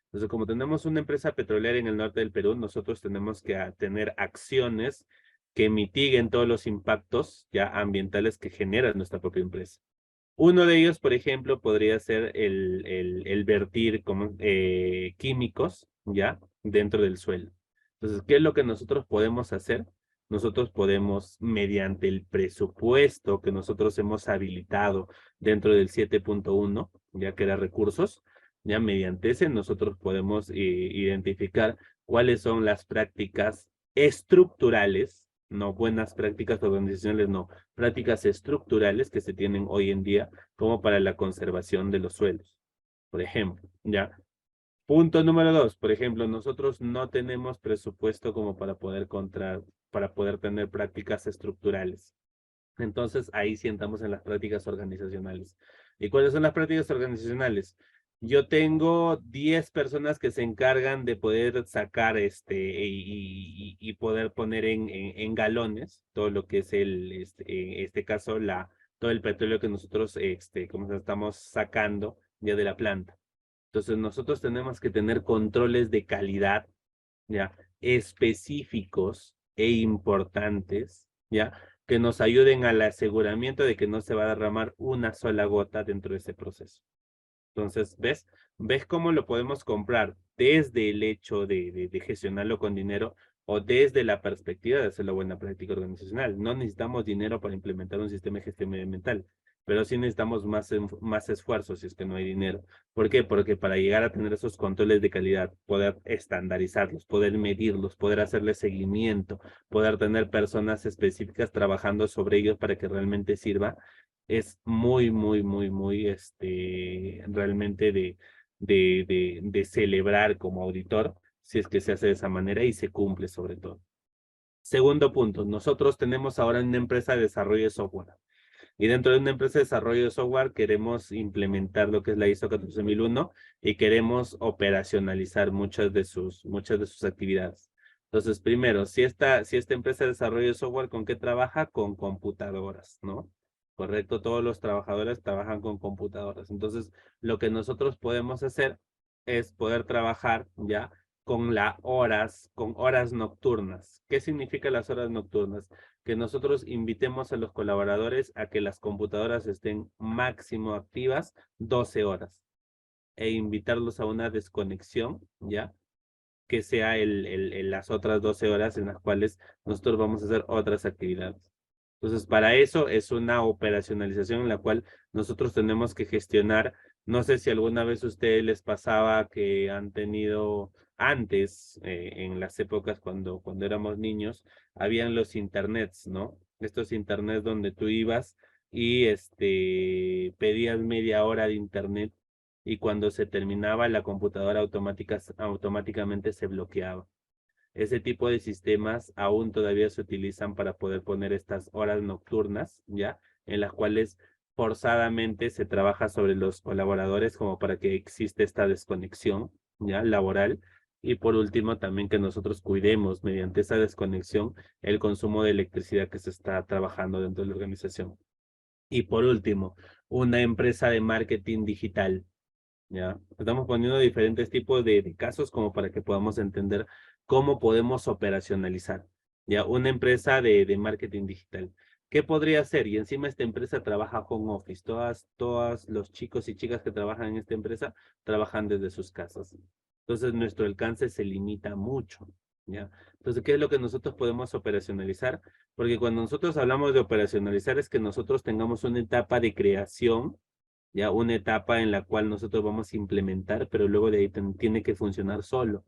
Entonces, como tenemos una empresa petrolera en el norte del Perú, nosotros tenemos que tener acciones que mitiguen todos los impactos ya ambientales que genera nuestra propia empresa. Uno de ellos, por ejemplo, podría ser el vertir químicos ya dentro del suelo. Entonces, ¿qué es lo que nosotros podemos hacer? Nosotros podemos, mediante el presupuesto que nosotros hemos habilitado dentro del 7.1, ya que era recursos, ya mediante ese nosotros podemos identificar cuáles son las prácticas estructurales, no buenas prácticas organizacionales, no, prácticas estructurales que se tienen hoy en día como para la conservación de los suelos, por ejemplo, ¿ya? Punto número 2, por ejemplo, nosotros no tenemos presupuesto como para poder tener prácticas estructurales. Entonces, ahí sí entramos en las prácticas organizacionales. ¿Y cuáles son las prácticas organizacionales? Yo tengo 10 personas que se encargan de poder sacar y poder poner en galones todo lo que es en este caso, todo el petróleo que nosotros como estamos sacando ya de la planta. Entonces, nosotros tenemos que tener controles de calidad, ya, específicos e importantes, ya, que nos ayuden al aseguramiento de que no se va a derramar una sola gota dentro de ese proceso. Entonces, ¿ves cómo lo podemos comprar desde el hecho de gestionarlo con dinero o desde la perspectiva de hacer la buena práctica organizacional? No necesitamos dinero para implementar un sistema de gestión medioambiental, pero sí necesitamos más esfuerzo si es que no hay dinero. ¿Por qué? Porque para llegar a tener esos controles de calidad, poder estandarizarlos, poder medirlos, poder hacerle seguimiento, poder tener personas específicas trabajando sobre ellos para que realmente sirva, es realmente de celebrar como auditor, si es que se hace de esa manera y se cumple sobre todo. Segundo punto, nosotros tenemos ahora una empresa de desarrollo de software. Y dentro de una empresa de desarrollo de software queremos implementar lo que es la ISO 14001 y queremos operacionalizar muchas de sus actividades. Entonces, primero, si esta empresa de desarrollo de software, ¿con qué trabaja? Con computadoras, ¿no? Correcto, todos los trabajadores trabajan con computadoras. Entonces, lo que nosotros podemos hacer es poder trabajar ya con horas nocturnas. ¿Qué significa las horas nocturnas? Que nosotros invitemos a los colaboradores a que las computadoras estén máximo activas 12 horas e invitarlos a una desconexión, ¿ya? Que sea las otras 12 horas en las cuales nosotros vamos a hacer otras actividades. Entonces, para eso es una operacionalización en la cual nosotros tenemos que gestionar. No sé si alguna vez a ustedes les pasaba que han tenido antes, en las épocas cuando éramos niños, habían los internets, ¿no? Estos internets donde tú ibas y pedías media hora de internet y cuando se terminaba la computadora automáticamente se bloqueaba. Ese tipo de sistemas aún todavía se utilizan para poder poner estas horas nocturnas, ¿ya? En las cuales forzadamente se trabaja sobre los colaboradores como para que existe esta desconexión, ¿ya? Laboral. Y por último, también que nosotros cuidemos mediante esa desconexión el consumo de electricidad que se está trabajando dentro de la organización. Y por último, una empresa de marketing digital. ¿ya? Estamos poniendo diferentes tipos de casos como para que podamos entender cómo podemos operacionalizar, ¿ya? Una empresa de marketing digital. ¿Qué podría hacer? Y encima esta empresa trabaja home office. Todas los chicos y chicas que trabajan en esta empresa trabajan desde sus casas. Entonces nuestro alcance se limita mucho, ¿ya? Entonces, ¿qué es lo que nosotros podemos operacionalizar? Porque cuando nosotros hablamos de operacionalizar es que nosotros tengamos una etapa de creación, ya una etapa en la cual nosotros vamos a implementar, pero luego de ahí tiene que funcionar solo.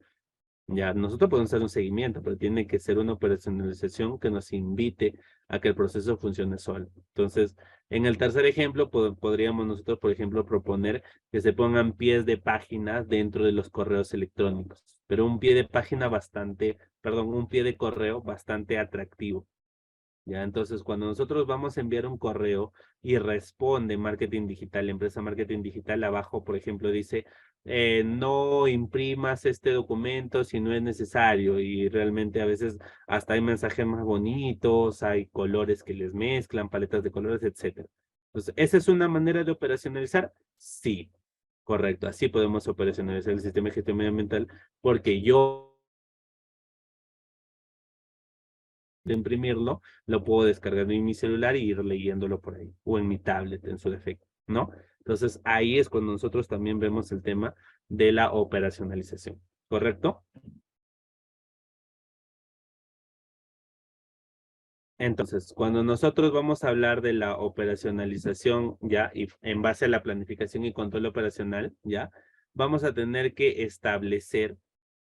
Ya, nosotros podemos hacer un seguimiento, pero tiene que ser una operacionalización que nos invite a que el proceso funcione solo. Entonces, en el tercer ejemplo, podríamos nosotros, por ejemplo, proponer que se pongan pies de página dentro de los correos electrónicos, pero un pie de página bastante, perdón, un pie de correo bastante atractivo. Ya, entonces cuando nosotros vamos a enviar un correo y responde marketing digital, empresa marketing digital, abajo, por ejemplo, dice, no imprimas este documento si no es necesario, y realmente a veces hasta hay mensajes más bonitos, hay colores que les mezclan, paletas de colores, etcétera. Entonces, ¿esa es una manera de operacionalizar? Sí, correcto, así podemos operacionalizar el sistema de gestión medioambiental, porque yo de imprimirlo, lo puedo descargar en mi celular y ir leyéndolo por ahí, o en mi tablet en su defecto, ¿no? Entonces ahí es cuando nosotros también vemos el tema de la operacionalización, ¿correcto? Entonces, cuando nosotros vamos a hablar de la operacionalización, ya, y en base a la planificación y control operacional, ya, vamos a tener que establecer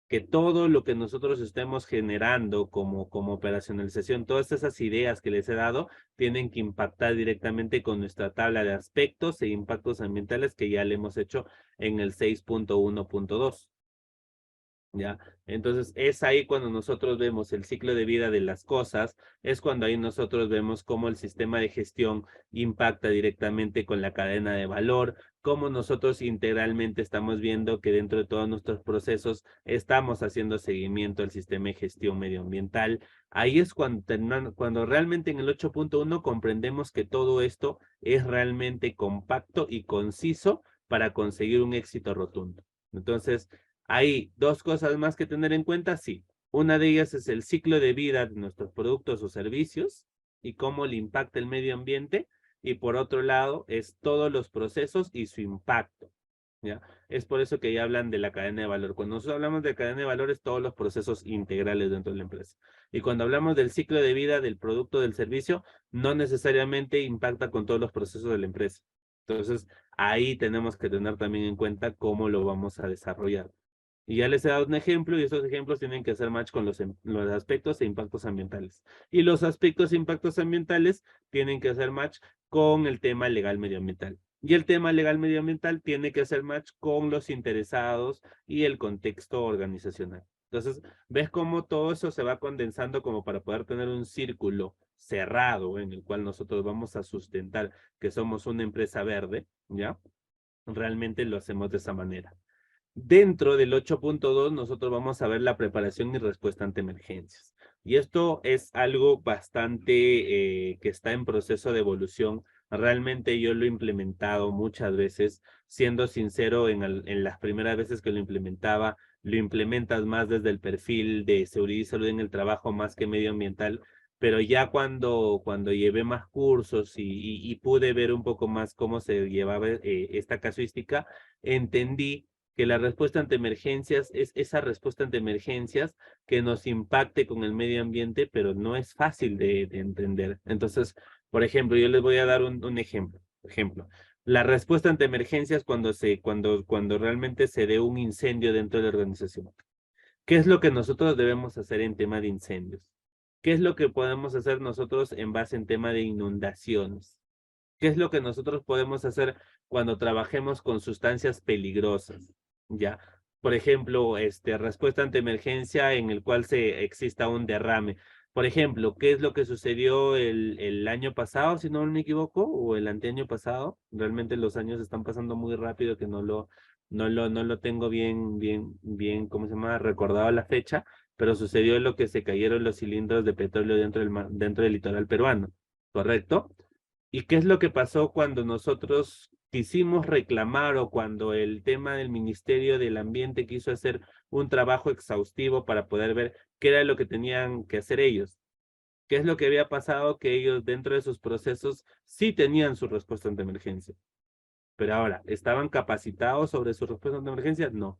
que todo lo que nosotros estemos generando como operacionalización, todas esas ideas que les he dado, tienen que impactar directamente con nuestra tabla de aspectos e impactos ambientales que ya le hemos hecho en el 6.1.2. ¿Ya? Entonces es ahí cuando nosotros vemos el ciclo de vida de las cosas, es cuando ahí nosotros vemos cómo el sistema de gestión impacta directamente con la cadena de valor, cómo nosotros integralmente estamos viendo que dentro de todos nuestros procesos estamos haciendo seguimiento al sistema de gestión medioambiental. Ahí es cuando realmente en el 8.1 comprendemos que todo esto es realmente compacto y conciso para conseguir un éxito rotundo. Entonces, hay dos cosas más que tener en cuenta, sí. Una de ellas es el ciclo de vida de nuestros productos o servicios y cómo le impacta el medio ambiente. Y por otro lado, es todos los procesos y su impacto, ¿ya? Es por eso que ya hablan de la cadena de valor. Cuando nosotros hablamos de cadena de valor, es todos los procesos integrales dentro de la empresa. Y cuando hablamos del ciclo de vida del producto o del servicio, no necesariamente impacta con todos los procesos de la empresa. Entonces, ahí tenemos que tener también en cuenta cómo lo vamos a desarrollar. Y ya les he dado un ejemplo y esos ejemplos tienen que hacer match con los aspectos e impactos ambientales. Y los aspectos e impactos ambientales tienen que hacer match con el tema legal medioambiental. Y el tema legal medioambiental tiene que hacer match con los interesados y el contexto organizacional. Entonces, ves cómo todo eso se va condensando como para poder tener un círculo cerrado en el cual nosotros vamos a sustentar que somos una empresa verde, ¿ya? Realmente lo hacemos de esa manera. Dentro del 8.2 nosotros vamos a ver la preparación y respuesta ante emergencias. Y esto es algo bastante que está en proceso de evolución. Realmente yo lo he implementado muchas veces. Siendo sincero, en las primeras veces que lo implementaba, lo implementas más desde el perfil de seguridad y salud en el trabajo más que medioambiental. Pero ya cuando llevé más cursos y pude ver un poco más cómo se llevaba esta casuística, entendí que la respuesta ante emergencias es esa respuesta ante emergencias que nos impacte con el medio ambiente, pero no es fácil de entender. Entonces, por ejemplo, yo les voy a dar un ejemplo. La respuesta ante emergencias cuando realmente se dé un incendio dentro de la organización. ¿Qué es lo que nosotros debemos hacer en tema de incendios? ¿Qué es lo que podemos hacer nosotros en base en tema de inundaciones? ¿Qué es lo que nosotros podemos hacer cuando trabajemos con sustancias peligrosas? Ya, por ejemplo, respuesta ante emergencia en el cual se exista un derrame. Por ejemplo, ¿qué es lo que sucedió el año pasado, si no me equivoco, o el anteaño pasado? Realmente los años están pasando muy rápido que no lo tengo bien, ¿cómo se llama? Recordado la fecha, pero sucedió lo que se cayeron los cilindros de petróleo dentro del litoral peruano, ¿correcto? ¿Y qué es lo que pasó cuando nosotros quisimos reclamar o cuando el tema del Ministerio del Ambiente quiso hacer un trabajo exhaustivo para poder ver qué era lo que tenían que hacer ellos. ¿Qué es lo que había pasado? Que ellos dentro de sus procesos sí tenían su respuesta ante emergencia. Pero ahora, ¿estaban capacitados sobre su respuesta ante emergencia? No.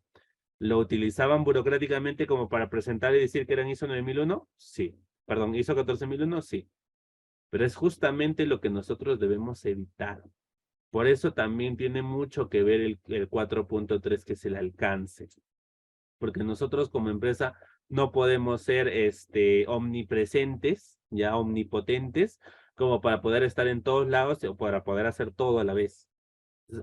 ¿Lo utilizaban burocráticamente como para presentar y decir que eran ISO 9001? Sí. Perdón, ISO 14001, sí. Pero es justamente lo que nosotros debemos evitar. Por eso también tiene mucho que ver el 4.3, que es el alcance. Porque nosotros como empresa no podemos ser omnipresentes, ya omnipotentes, como para poder estar en todos lados o para poder hacer todo a la vez.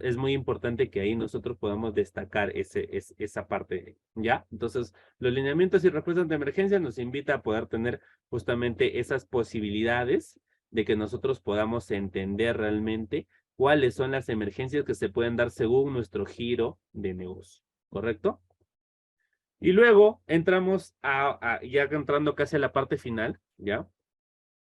Es muy importante que ahí nosotros podamos destacar esa parte, ¿ya? Entonces, los lineamientos y respuestas de emergencia nos invita a poder tener justamente esas posibilidades de que nosotros podamos entender realmente cuáles son las emergencias que se pueden dar según nuestro giro de negocio, ¿correcto? Y luego entramos ya entrando casi a la parte final, ¿ya?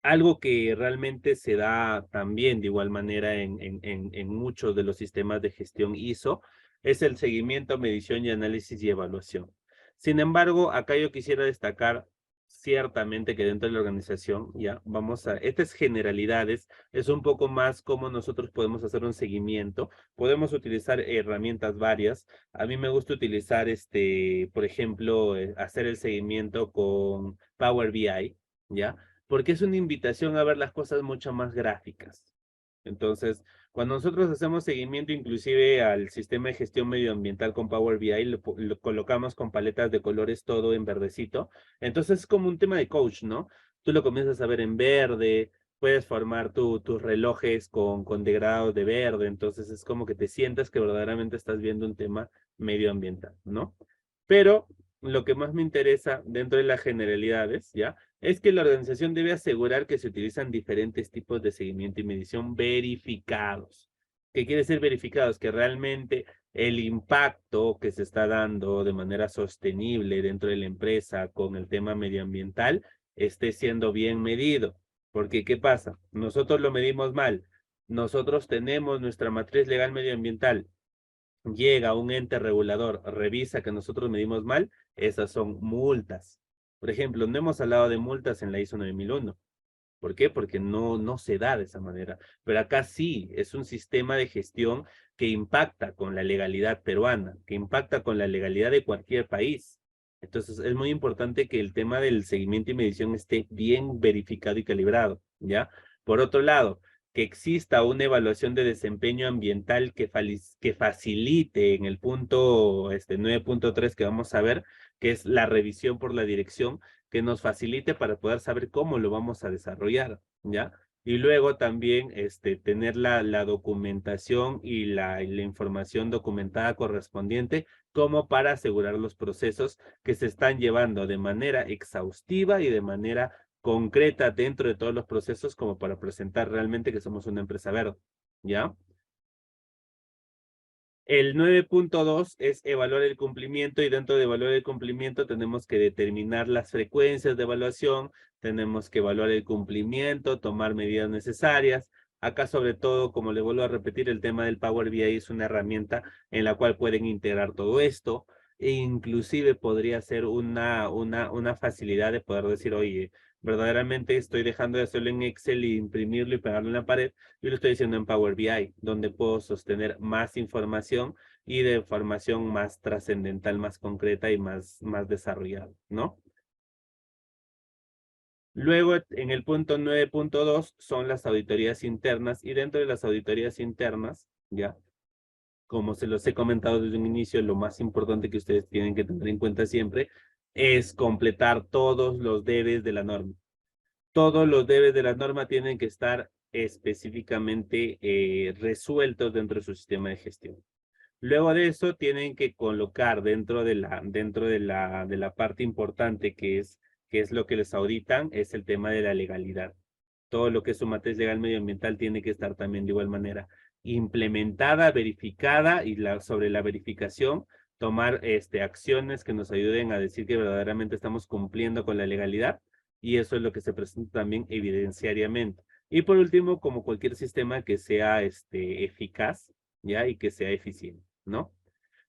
Algo que realmente se da también de igual manera en muchos de los sistemas de gestión ISO es el seguimiento, medición y análisis y evaluación. Sin embargo, acá yo quisiera destacar ciertamente que dentro de la organización, ya, estas generalidades, es un poco más cómo nosotros podemos hacer un seguimiento. Podemos utilizar herramientas varias. A mí me gusta utilizar, por ejemplo, hacer el seguimiento con Power BI, ¿ya? Porque es una invitación a ver las cosas mucho más gráficas. Entonces, cuando nosotros hacemos seguimiento inclusive al sistema de gestión medioambiental con Power BI, lo colocamos con paletas de colores todo en verdecito, entonces es como un tema de coach, ¿no? Tú lo comienzas a ver en verde, puedes formar tus relojes con degrados de verde, entonces es como que te sientas que verdaderamente estás viendo un tema medioambiental, ¿no? Pero lo que más me interesa dentro de las generalidades, ¿ya? Es que la organización debe asegurar que se utilizan diferentes tipos de seguimiento y medición verificados. ¿Qué quiere decir verificados? Que realmente el impacto que se está dando de manera sostenible dentro de la empresa con el tema medioambiental esté siendo bien medido. Porque, ¿qué pasa? Nosotros lo medimos mal. Nosotros tenemos nuestra matriz legal medioambiental. Llega un ente regulador, revisa que nosotros medimos mal, esas son multas. Por ejemplo, no hemos hablado de multas en la ISO 9001. ¿Por qué? Porque no se da de esa manera. Pero acá sí, es un sistema de gestión que impacta con la legalidad peruana, que impacta con la legalidad de cualquier país. Entonces, es muy importante que el tema del seguimiento y medición esté bien verificado y calibrado, ¿ya? Por otro lado, que exista una evaluación de desempeño ambiental que facilite en el punto 9.3 que vamos a ver, que es la revisión por la dirección, que nos facilite para poder saber cómo lo vamos a desarrollar, ¿ya? Y luego también tener la documentación y la información documentada correspondiente como para asegurar los procesos que se están llevando de manera exhaustiva y de manera concreta dentro de todos los procesos como para presentar realmente que somos una empresa verde, ¿ya? El 9.2 es evaluar el cumplimiento y dentro de evaluar el cumplimiento tenemos que determinar las frecuencias de evaluación, tenemos que evaluar el cumplimiento, tomar medidas necesarias. Acá sobre todo, como le vuelvo a repetir, el tema del Power BI es una herramienta en la cual pueden integrar todo esto e inclusive podría ser una facilidad de poder decir, oye, verdaderamente estoy dejando de hacerlo en Excel y imprimirlo y pegarlo en la pared. Yo lo estoy diciendo en Power BI, donde puedo sostener más información y de información más trascendental, más concreta y más desarrollada, ¿no? Luego, en el punto 9.2 son las auditorías internas y dentro de las auditorías internas, ya, como se los he comentado desde un inicio, lo más importante que ustedes tienen que tener en cuenta siempre es completar todos los debes de la norma. Todos los debes de la norma tienen que estar específicamente resueltos dentro de su sistema de gestión. Luego de eso tienen que colocar dentro de la parte importante que es lo que les auditan, es el tema de la legalidad. Todo lo que es su matriz legal medioambiental tiene que estar también de igual manera implementada, verificada y sobre la verificación tomar acciones que nos ayuden a decir que verdaderamente estamos cumpliendo con la legalidad y eso es lo que se presenta también evidenciariamente. Y por último, como cualquier sistema que sea eficaz, ¿ya? Y que sea eficiente, ¿no?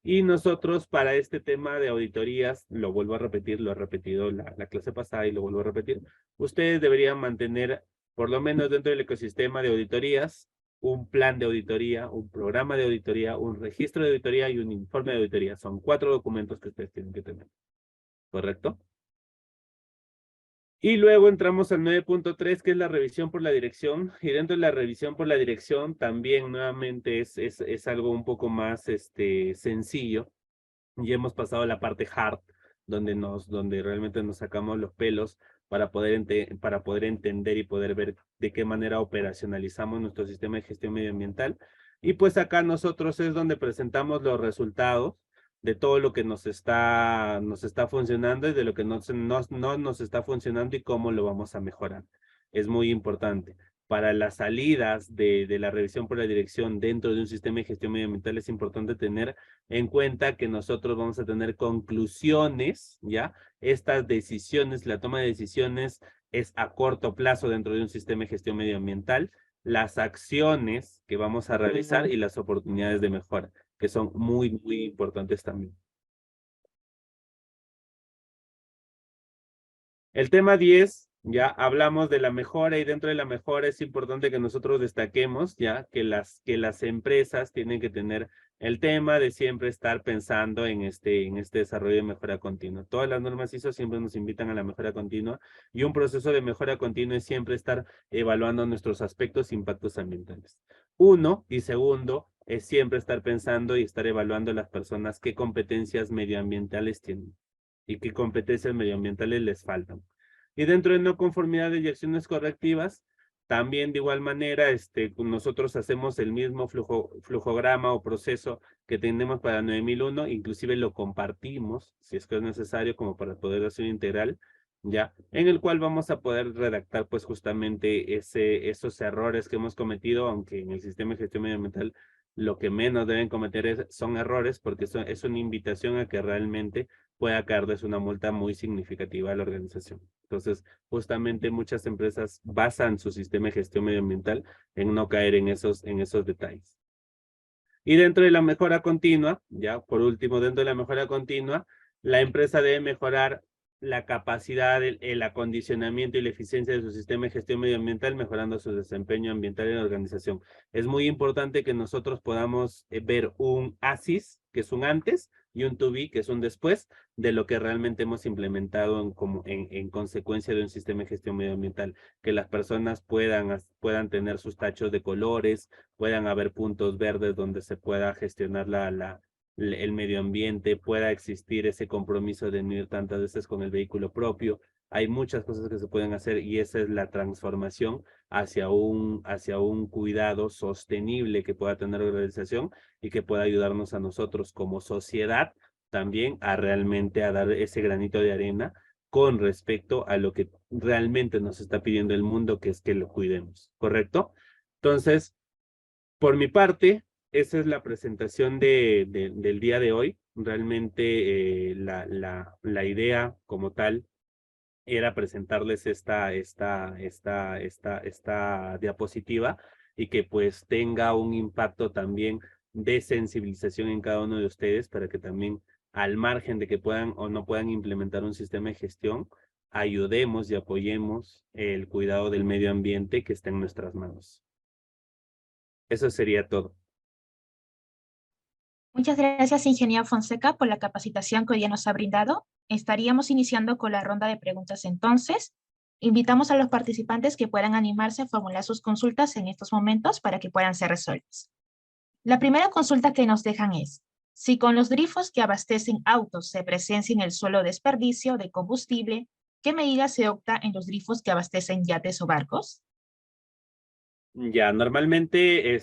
Y nosotros para este tema de auditorías, lo vuelvo a repetir, lo he repetido la clase pasada y lo vuelvo a repetir, ustedes deberían mantener, por lo menos dentro del ecosistema de auditorías, un plan de auditoría, un programa de auditoría, un registro de auditoría y un informe de auditoría. Son 4 documentos que ustedes tienen que tener, ¿correcto? Y luego entramos al 9.3, que es la revisión por la dirección. Y dentro de la revisión por la dirección también nuevamente es algo un poco más sencillo. Ya hemos pasado la parte hard, donde realmente nos sacamos los pelos para poder entender y poder ver de qué manera operacionalizamos nuestro sistema de gestión medioambiental. Y pues acá nosotros es donde presentamos los resultados de todo lo que nos está funcionando y de lo que no nos está funcionando y cómo lo vamos a mejorar. Es muy importante. Para las salidas de la revisión por la dirección dentro de un sistema de gestión medioambiental es importante tener en cuenta que nosotros vamos a tener conclusiones, ¿ya? Estas decisiones, la toma de decisiones es a corto plazo dentro de un sistema de gestión medioambiental, las acciones que vamos a realizar y las oportunidades de mejora, que son muy, muy importantes también. El tema 10, ya hablamos de la mejora y dentro de la mejora es importante que nosotros destaquemos ya que las empresas tienen que tener el tema de siempre estar pensando en este desarrollo de mejora continua. Todas las normas ISO siempre nos invitan a la mejora continua y un proceso de mejora continua es siempre estar evaluando nuestros aspectos e impactos ambientales. Uno, y segundo, es siempre estar pensando y estar evaluando a las personas qué competencias medioambientales tienen y qué competencias medioambientales les faltan. Y dentro de no conformidades y acciones correctivas, también de igual manera, nosotros hacemos el mismo flujograma o proceso que tenemos para 9001, inclusive lo compartimos, si es que es necesario, como para poder hacer un integral, ya, en el cual vamos a poder redactar, pues, justamente esos errores que hemos cometido, aunque en el sistema de gestión medioambiental lo que menos deben cometer son errores, porque es una invitación a que realmente pueda caerles una multa muy significativa a la organización. Entonces, justamente muchas empresas basan su sistema de gestión medioambiental en no caer en esos detalles. Y dentro de la mejora continua, ya por último, dentro de la mejora continua, la empresa debe mejorar la capacidad, el acondicionamiento y la eficiencia de su sistema de gestión medioambiental, mejorando su desempeño ambiental en la organización. Es muy importante que nosotros podamos ver un ASIS, que es un antes, y un to be, que es un después, de lo que realmente hemos implementado en consecuencia de un sistema de gestión medioambiental. Que las personas puedan tener sus tachos de colores, puedan haber puntos verdes donde se pueda gestionar el medio ambiente, pueda existir ese compromiso de no ir tantas veces con el vehículo propio. Hay muchas cosas que se pueden hacer y esa es la transformación hacia un cuidado sostenible que pueda tener la organización y que pueda ayudarnos a nosotros como sociedad también a realmente a dar ese granito de arena con respecto a lo que realmente nos está pidiendo el mundo, que es que lo cuidemos, ¿correcto? Entonces, por mi parte, esa es la presentación del día de hoy. Realmente la idea como tal era presentarles esta diapositiva y que pues tenga un impacto también de sensibilización en cada uno de ustedes para que también al margen de que puedan o no puedan implementar un sistema de gestión, ayudemos y apoyemos el cuidado del medio ambiente que está en nuestras manos. Eso sería todo.
Muchas gracias, ingeniero Fonseca, por la capacitación que hoy día nos ha brindado. Estaríamos iniciando con la ronda de preguntas entonces. Invitamos a los participantes que puedan animarse a formular sus consultas en estos momentos para que puedan ser resueltas. La primera consulta que nos dejan es, si con los grifos que abastecen autos se presencia en el suelo desperdicio de combustible, ¿qué medidas se opta en los grifos que abastecen yates o barcos?
Ya, normalmente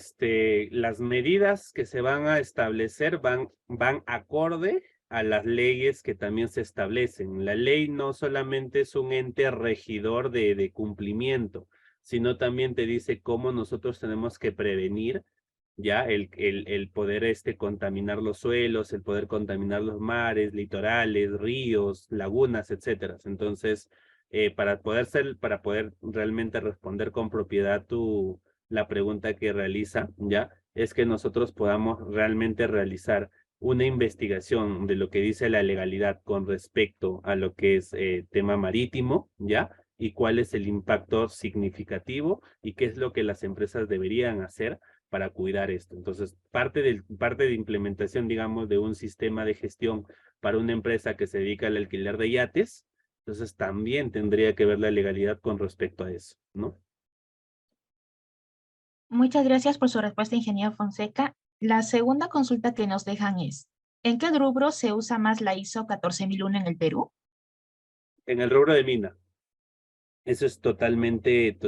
las medidas que se van a establecer van acorde a las leyes que también se establecen. La ley no solamente es un ente regidor de cumplimiento, sino también te dice cómo nosotros tenemos que prevenir ya el poder contaminar los suelos, el poder contaminar los mares, litorales, ríos, lagunas, etcétera. Entonces, para poder realmente responder con propiedad la pregunta que realiza, ¿ya? es que nosotros podamos realmente realizar una investigación de lo que dice la legalidad con respecto a lo que es tema marítimo, ¿ya? Y cuál es el impacto significativo y qué es lo que las empresas deberían hacer para cuidar esto. Entonces, parte de implementación, digamos, de un sistema de gestión para una empresa que se dedica al alquiler de yates, entonces también tendría que ver la legalidad con respecto a eso, ¿no?
Muchas gracias por su respuesta, ingeniero Fonseca. La segunda consulta que nos dejan es, ¿en qué rubro se usa más la ISO 14001 en el Perú?
En el rubro de mina. Eso es totalmente,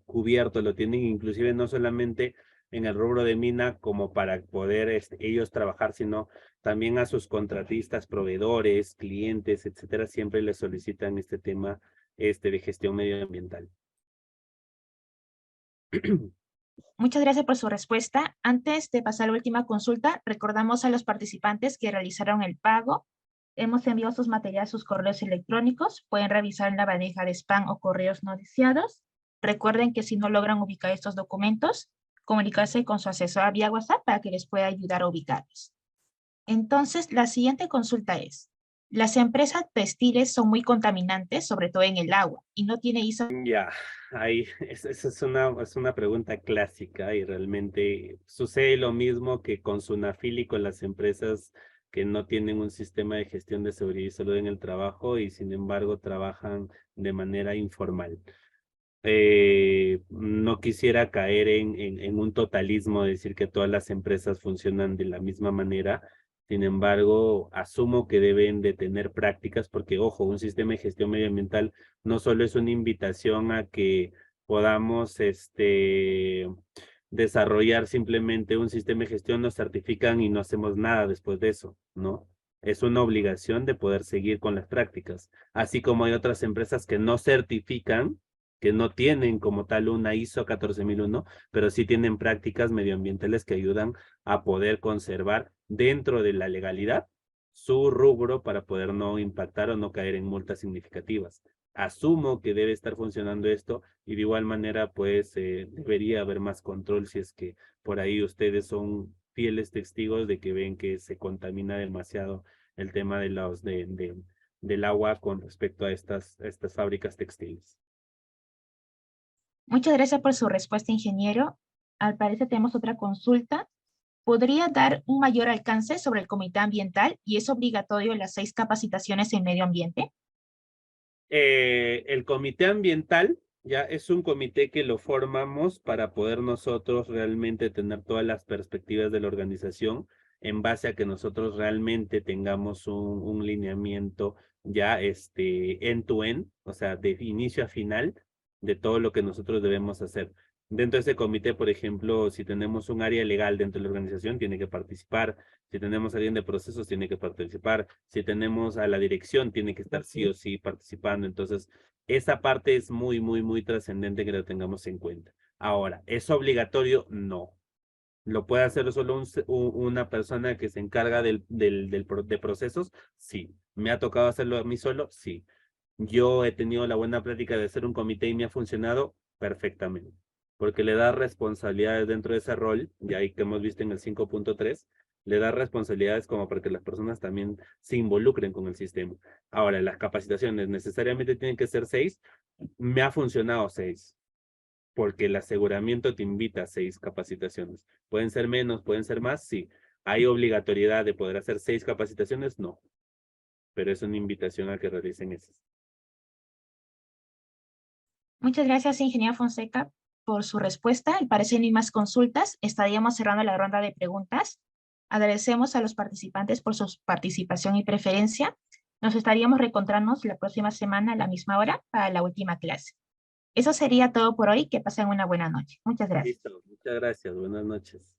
cubierto, lo tienen inclusive no solamente en el rubro de mina como para poder ellos trabajar, sino también a sus contratistas, proveedores, clientes, etcétera, siempre les solicitan este tema de gestión medioambiental.
Muchas gracias por su respuesta. Antes de pasar a la última consulta, recordamos a los participantes que realizaron el pago. Hemos enviado sus materiales a sus correos electrónicos. Pueden revisar en la bandeja de spam o correos no deseados. Recuerden que si no logran ubicar estos documentos, comunicarse con su asesor vía WhatsApp para que les pueda ayudar a ubicarlos. Entonces, la siguiente consulta es, las empresas textiles son muy contaminantes, sobre todo en el agua, y no tiene ISO.
Ya, ahí, esa es una pregunta clásica y realmente sucede lo mismo que con Sunafil y con las empresas que no tienen un sistema de gestión de seguridad y salud en el trabajo y sin embargo trabajan de manera informal. No quisiera caer en un totalismo, decir que todas las empresas funcionan de la misma manera. Sin embargo, asumo que deben de tener prácticas porque, ojo, un sistema de gestión medioambiental no solo es una invitación a que podamos desarrollar simplemente un sistema de gestión, nos certifican y no hacemos nada después de eso, ¿no? Es una obligación de poder seguir con las prácticas. Así como hay otras empresas que no certifican, que no tienen como tal una ISO 14001, pero sí tienen prácticas medioambientales que ayudan a poder conservar dentro de la legalidad su rubro para poder no impactar o no caer en multas significativas. Asumo que debe estar funcionando esto y de igual manera pues debería haber más control si es que por ahí ustedes son fieles testigos de que ven que se contamina demasiado el tema de del agua con respecto a estas fábricas textiles.
Muchas gracias por su respuesta, ingeniero. Al parecer tenemos otra consulta. ¿Podría dar un mayor alcance sobre el comité ambiental y es obligatorio las 6 capacitaciones en medio ambiente?
El comité ambiental ya es un comité que lo formamos para poder nosotros realmente tener todas las perspectivas de la organización en base a que nosotros realmente tengamos un lineamiento ya end-to-end, o sea, de inicio a final de todo lo que nosotros debemos hacer. Dentro de ese comité, por ejemplo, si tenemos un área legal dentro de la organización, tiene que participar. Si tenemos a alguien de procesos, tiene que participar. Si tenemos a la dirección, tiene que estar sí o sí participando. Entonces, esa parte es muy, muy, muy trascendente que la tengamos en cuenta. Ahora, ¿es obligatorio? No. ¿Lo puede hacer solo una persona que se encarga de procesos? Sí. ¿Me ha tocado hacerlo a mí solo? Sí. ¿Yo he tenido la buena práctica de hacer un comité y me ha funcionado? Perfectamente. Porque le da responsabilidades dentro de ese rol, ya ahí que hemos visto en el 5.3, le da responsabilidades como para que las personas también se involucren con el sistema. Ahora, las capacitaciones necesariamente tienen que ser 6. Me ha funcionado 6 porque el aseguramiento te invita a 6 capacitaciones. ¿Pueden ser menos, pueden ser más? Sí. ¿Hay obligatoriedad de poder hacer 6 capacitaciones? No. Pero es una invitación a que realicen esas.
Muchas gracias, ingeniero Fonseca, por su respuesta. Al parecer no hay más consultas. Estaríamos cerrando la ronda de preguntas. Agradecemos a los participantes por su participación y preferencia. Nos estaríamos reencontrarnos la próxima semana a la misma hora para la última clase. Eso sería todo por hoy. Que pasen una buena noche. Muchas gracias.
Listo. Muchas gracias. Buenas noches.